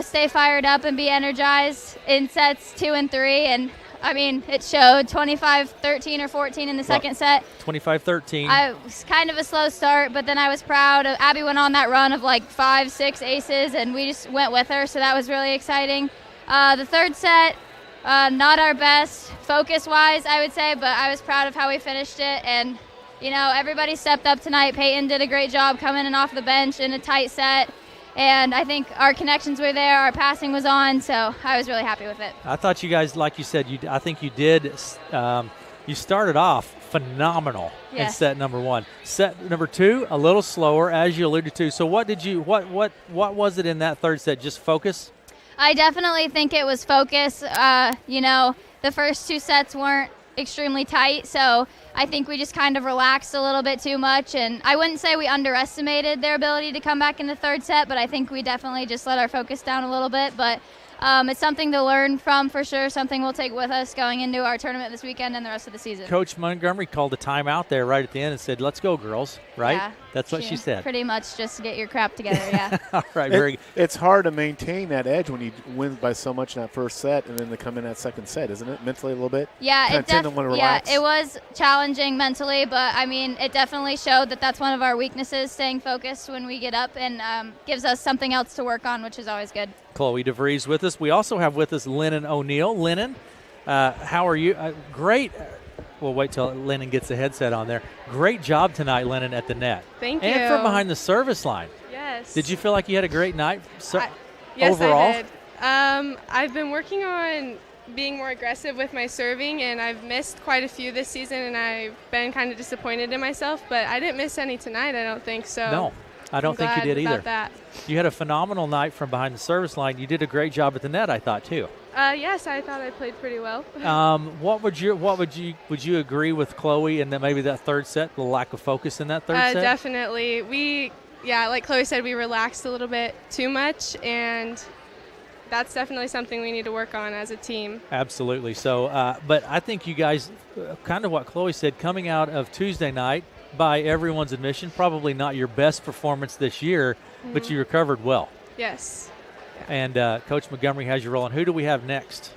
stay fired up and be energized in sets 2 and 3. And I mean, it showed 25-13 or 14 in the second set. 25-13. It was kind of a slow start, but then I was proud. Abby went on that run of like 5-6 aces, and we just went with her, so that was really exciting. The third set, not our best focus-wise, I would say, but I was proud of how we finished it. And, everybody stepped up tonight. Peyton did a great job coming in off the bench in a tight set. And I think our connections were there, our passing was on, so I was really happy with it. I thought you guys, like you said, I think you did. You started off phenomenal in set number 1. Set number 2, a little slower, as you alluded to. So what was it in that third set? Just focus? I definitely think it was focus. The first 2 sets weren't extremely tight, so I think we just kind of relaxed a little bit too much, and I wouldn't say we underestimated their ability to come back in the third set, but I think we definitely just let our focus down a little bit. But it's something to learn from for sure, something we'll take with us going into our tournament this weekend and the rest of the season. Coach Montgomery called a timeout there right at the end and said, "Let's go, girls," right? Yeah, that's what she said. Pretty much just get your crap together, yeah. All right, very good. It's hard to maintain that edge when you win by so much in that first set and then to come in that second set, isn't it? Mentally a little bit? Yeah, relax. It was challenging mentally, but I mean, it definitely showed that that's one of our weaknesses, staying focused when we get up, and gives us something else to work on, which is always good. Chloe DeVries with us. We also have with us Lennon O'Neill. Lennon, how are you? Great. We'll wait till Lennon gets the headset on there. Great job tonight, Lennon, at the net. Thank you. And from behind the service line. Yes. Did you feel like you had a great night yes, overall? I did. I've been working on being more aggressive with my serving, and I've missed quite a few this season, and I've been kind of disappointed in myself, but I didn't miss any tonight, I don't think so. No, I don't think you did either. That. You had a phenomenal night from behind the service line. You did a great job at the net, I thought, too. Yes, I thought I played pretty well. Would you agree with Chloe in that maybe that third set, the lack of focus in that third set? Definitely. Like Chloe said, we relaxed a little bit too much, and that's definitely something we need to work on as a team. Absolutely. So, but I think you guys, kind of what Chloe said, coming out of Tuesday night, by everyone's admission, probably not your best performance this year, but you recovered well. Yes. And Coach Montgomery has you rolling. Who do we have next?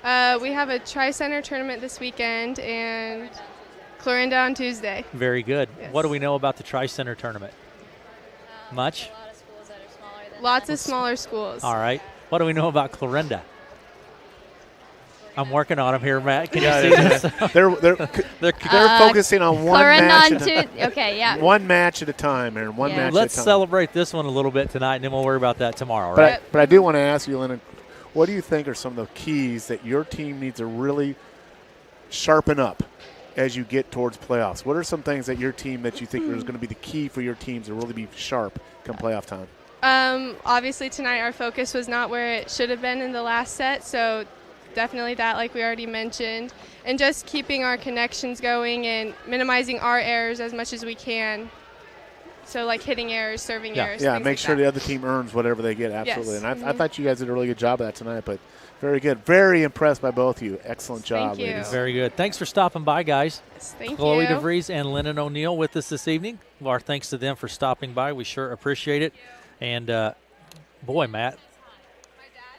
We have a Tri-Center tournament this weekend and Clarinda on Tuesday. Very good. Yes. What do we know about the Tri-Center tournament? Much? A lot of schools that are smaller than Lots that. of smaller schools. All right. What do we know about Clarinda? I'm working on them here, Matt. Can you see this? They're focusing on one match. One match at a time, Aaron. One match at a time. Let's celebrate this one a little bit tonight, and then we'll worry about that tomorrow, right? But I do want to ask you, Lennon, what do you think are some of the keys that your team needs to really sharpen up as you get towards playoffs? What are some things that your team that you think is going to be the key for your teams to really be sharp come playoff time? Obviously, tonight our focus was not where it should have been in the last set, so definitely that, like we already mentioned, and just keeping our connections going and minimizing our errors as much as we can. So, like hitting errors, serving errors. Yeah, make sure the other team earns whatever they get, absolutely. Yes. And I thought you guys did a really good job of that tonight, but very good. Very impressed by both of you. Excellent job, Thank you. ladies. Very good. Thanks for stopping by, guys. Yes, thank Chloe you. DeVries and Lennon O'Neill with us this evening. Our thanks to them for stopping by. We sure appreciate it. And, boy, Matt,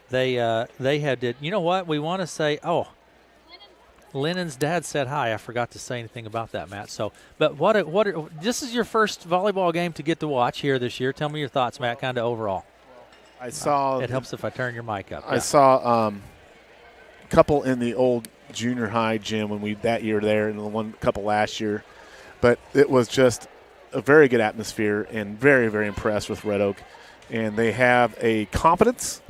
they had to, you know what? We want to say, Lennon's dad said hi. I forgot to say anything about that, Matt. So, but this is your first volleyball game to get to watch here this year. Tell me your thoughts, Matt, kind of overall. I saw. It helps if I turn your mic up. I saw a couple in the old junior high gym when we that year there, and the couple last year. But it was just a very good atmosphere, and very, very impressed with Red Oak. And they have a competence,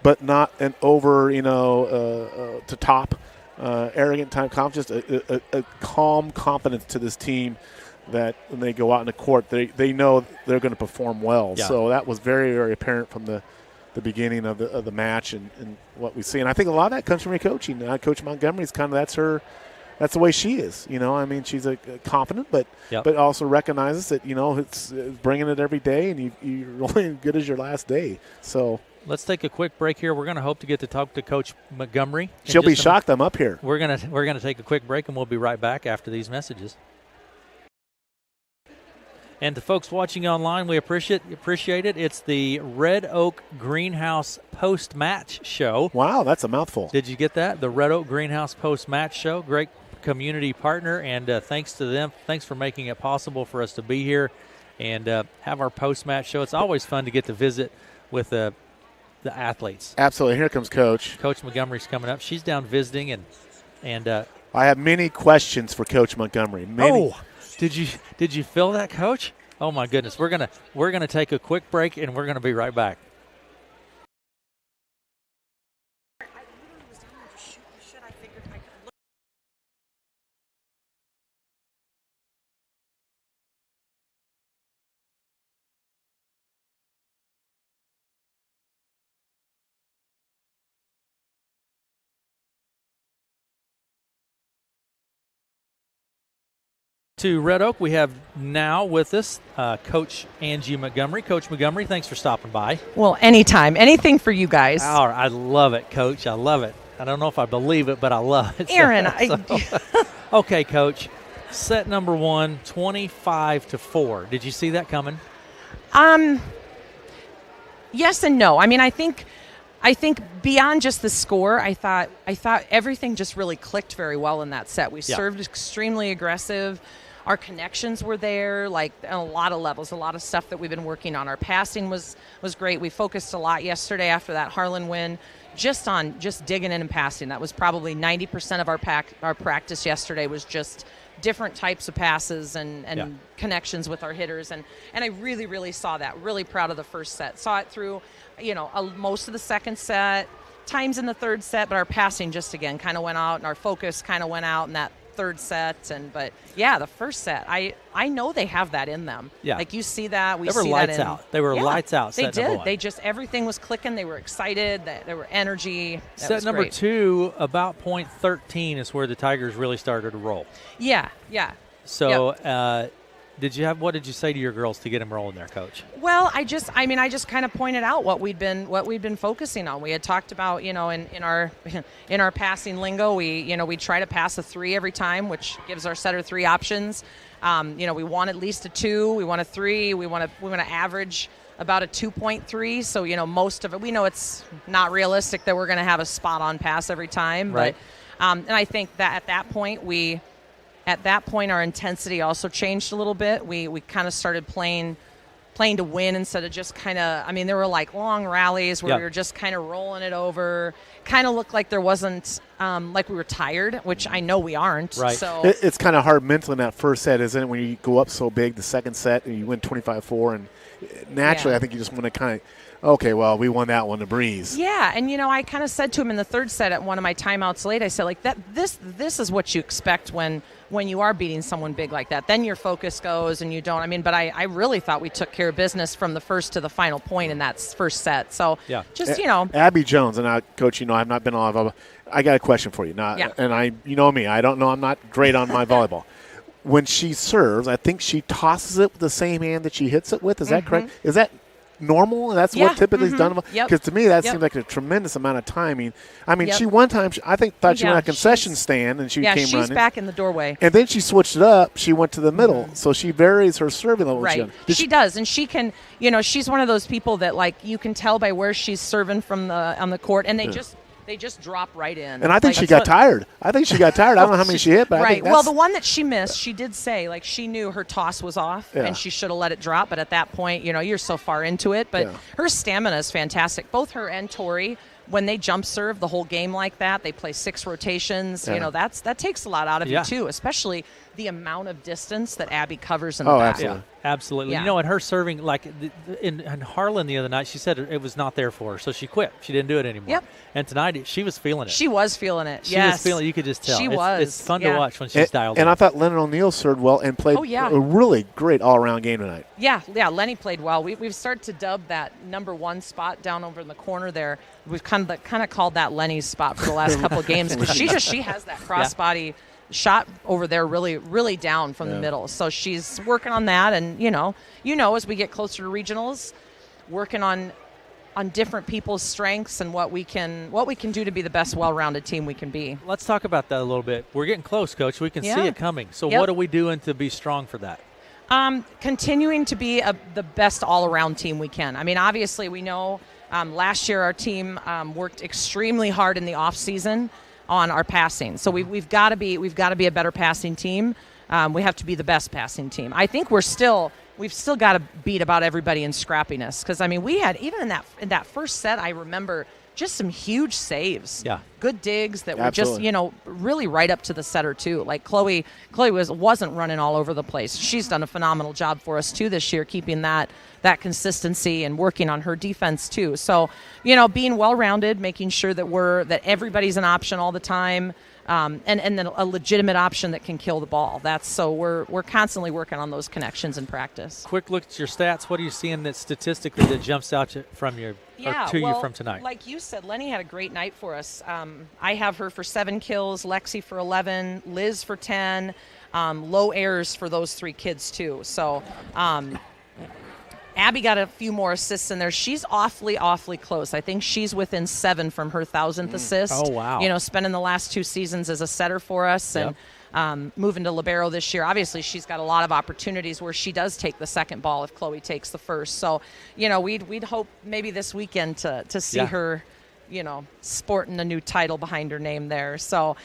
but not an over, to top, arrogant type confidence. Just a calm confidence to this team that when they go out in the court, they know they're going to perform well. Yeah. So that was very, very apparent from the beginning of the match and what we see. And I think a lot of that comes from your coaching. Coach Montgomery's that's the way she is. She's a confident, but also recognizes that, it's bringing it every day, and you're only as good as your last day. So let's take a quick break here. We're going to hope to get to talk to Coach Montgomery. She'll be shocked I'm up here. We're gonna take a quick break, and we'll be right back after these messages. And to folks watching online, we appreciate it. It's the Red Oak Greenhouse post-match show. Wow, that's a mouthful. Did you get that? The Red Oak Greenhouse post-match show. Great community partner, and thanks to them. Thanks for making it possible for us to be here and have our post-match show. It's always fun to get to visit with the athletes. Absolutely. Here comes Coach. Coach Montgomery's coming up. She's down visiting, and I have many questions for Coach Montgomery. Many. Oh, did you feel that, Coach? Oh my goodness. We're gonna take a quick break, and we're gonna be right back. To Red Oak, we have now with us Coach Angie Montgomery. Coach Montgomery, thanks for stopping by. Well, anytime. Anything for you guys. Oh, I love it, Coach. I love it. I don't know if I believe it, but I love it. Aaron, Okay, Coach. Set number 1, 25-4. Did you see that coming? Yes and no. I think beyond just the score, I thought everything just really clicked very well in that set. We served extremely aggressive. our connections were there, like on a lot of levels, a lot of stuff that we've been working on. Our passing was great. We focused a lot yesterday after that Harlan win just on digging in and passing. That was probably 90% of our practice yesterday was just different types of passes and connections with our hitters. And I really, really saw that. Really proud of the first set. Saw it through, most of the second set, times in the third set, but our passing just, again, kind of went out, and our focus kind of went out in that third set. But the first set, I know they have that in them. Yeah. Like you see that. They were lights out. They were lights out. They did. Number one. They just, everything was clicking. They were excited. There were energy. Set number great. 2, about point 13 is where the Tigers really started to roll. Yeah. So, what did you say to your girls to get them rolling there, Coach? Well, I just kind of pointed out what we'd been focusing on. We had talked about, in our passing lingo, we try to pass a 3 every time, which gives our setter 3 options. We want at least a 2, we want a 3, we want to average about a 2.3. So, most of it, we know it's not realistic that we're going to have a spot on pass every time, right. But and I think that at that point, our intensity also changed a little bit. We kind of started playing to win instead of just kind of, there were like long rallies where we were just kind of rolling it over. Kind of looked like there wasn't, like we were tired, which I know we aren't. Right. So it's kind of hard mental in that first set, isn't it, when you go up so big the second set and you win 25-4. And naturally, I think you just want to kind of, okay, well, we won that one to breeze. Yeah, and I kind of said to him in the third set at one of my timeouts late, I said, like, this is what you expect when you are beating someone big like that. Then your focus goes and you don't. But I really thought we took care of business from the first to the final point in that first set. So just, Abby Jones, and Coach, I've not been on. I got a question for you. And you know me, I don't know, I'm not great on my volleyball. When she serves, I think she tosses it with the same hand that she hits it with. Is that correct? Is that normal? That's what typically is done? Because to me, that seemed like a tremendous amount of timing. She one time, thought she went to a concession stand and she came running. Yeah, she's back in the doorway. And then she switched it up. She went to the middle. So she varies her serving level. Right. She does. And she can, she's one of those people that, like, you can tell by where she's serving on the court. And they just drop right in. And I think she got tired. I don't know how many she hit, but I think well, the one that she missed, she did say, like, she knew her toss was off and she should have let it drop. But at that point, you're so far into it. But her stamina is fantastic. Both her and Tori, when they jump serve the whole game like that, they play 6 rotations. That takes a lot out of you too, especially the amount of distance that Abby covers in the back. Absolutely. Yeah, absolutely. Yeah. And her serving, like in Harlan the other night, she said it was not there for her, so she quit. She didn't do it anymore. Yep. And tonight, she was feeling it. She was feeling it. She was feeling it. You could just tell. She was. It's fun to watch when she's dialed in. And in. I thought Lennon O'Neill served well and played a really great all-around game tonight. Yeah, Lenny played well. We've started to dub that number 1 spot down over in the corner there. We've kind of called that Lenny's spot for the last couple of games because she has that crossbody shot over there really, really down from the middle. So she's working on that, and as we get closer to regionals, working on different people's strengths and what we can do to be the best well-rounded team we can be. Let's talk about that a little bit. We're getting close, Coach. We can see it coming. So what are we doing to be strong for that? Continuing to be the best all-around team we can. Obviously we know last year our team worked extremely hard in the off season on our passing. So we've got to be a better passing team. We have to be the best passing team. I think we've still got to beat about everybody in scrappiness because we had even in that first set, I remember just some huge saves. Yeah. Good digs that were just, really right up to the setter too. Like Chloe wasn't running all over the place. She's done a phenomenal job for us too this year, keeping that consistency and working on her defense too. So, being well-rounded, making sure that everybody's an option all the time. And then a legitimate option that can kill the ball. We're constantly working on those connections in practice. Quick look at your stats. What are you seeing that statistically that jumps out from you you from tonight? Like you said, Lenny had a great night for us. I have her for 7 kills, Lexi for 11, Liz for 10, low errors for those 3 kids too. So. Abby got a few more assists in there. She's awfully, awfully close. I think she's within 7 from her 1,000th assist. Oh, wow. Spending the last 2 seasons as a setter for us and moving to libero this year. Obviously, she's got a lot of opportunities where she does take the second ball if Chloe takes the first. So, we'd hope maybe this weekend to see her, sporting a new title behind her name there. So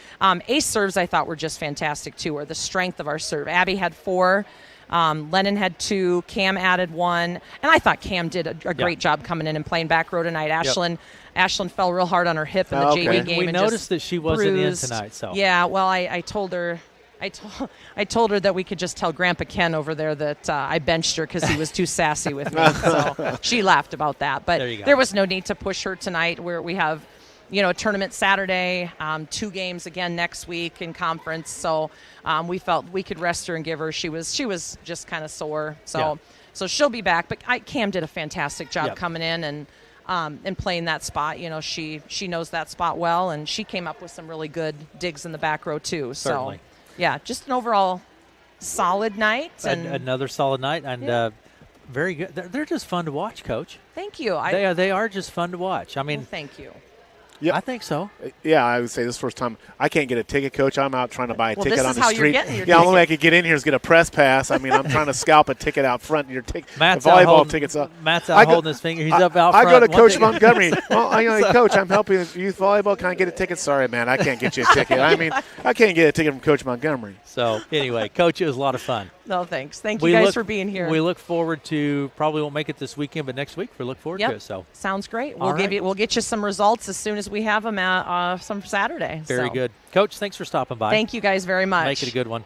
ace serves I thought were just fantastic too, or the strength of our serve. Abby had 4. Lennon had 2, Cam added 1, and I thought Cam did a great job coming in and playing back row tonight. Ashlyn fell real hard on her hip in the JV game. We noticed that she wasn't in tonight. So yeah, well, I told her. I told her that we could just tell Grandpa Ken over there that I benched her because he was too sassy with me. So she laughed about that. But there was no need to push her tonight. Where we have, a tournament Saturday, 2 games again next week in conference. So we felt we could rest her and give her. She was just kind of sore. So she'll be back. But Cam did a fantastic job coming in and playing that spot. She knows that spot well, and she came up with some really good digs in the back row too. Certainly. So yeah, just an overall solid night. And another solid night, and very good. They're just fun to watch, Coach. Thank you. They are just fun to watch. I mean, thank you. Yeah, I think so. Yeah, I would say this is the first time I can't get a ticket, Coach. I'm out trying to buy a ticket on the street. The only way I could get in here is get a press pass. I mean, I'm trying to scalp a ticket out front. Your Matt's the volleyball holding, tickets up. Matt's out holding his finger. He's up out front. I go to Coach Montgomery. Well, Coach, I'm helping youth volleyball. Can I get a ticket? Sorry, man, I can't get you a ticket. I mean, I can't get a ticket from Coach Montgomery. So anyway, Coach, it was a lot of fun. No, thanks. Thank you guys for being here. We look forward to, probably won't make it this weekend, but next week we look forward to it. So sounds great. We'll get you some results as soon as we have them some Saturday. Very good. Coach, thanks for stopping by. Thank you guys very much. Make it a good one.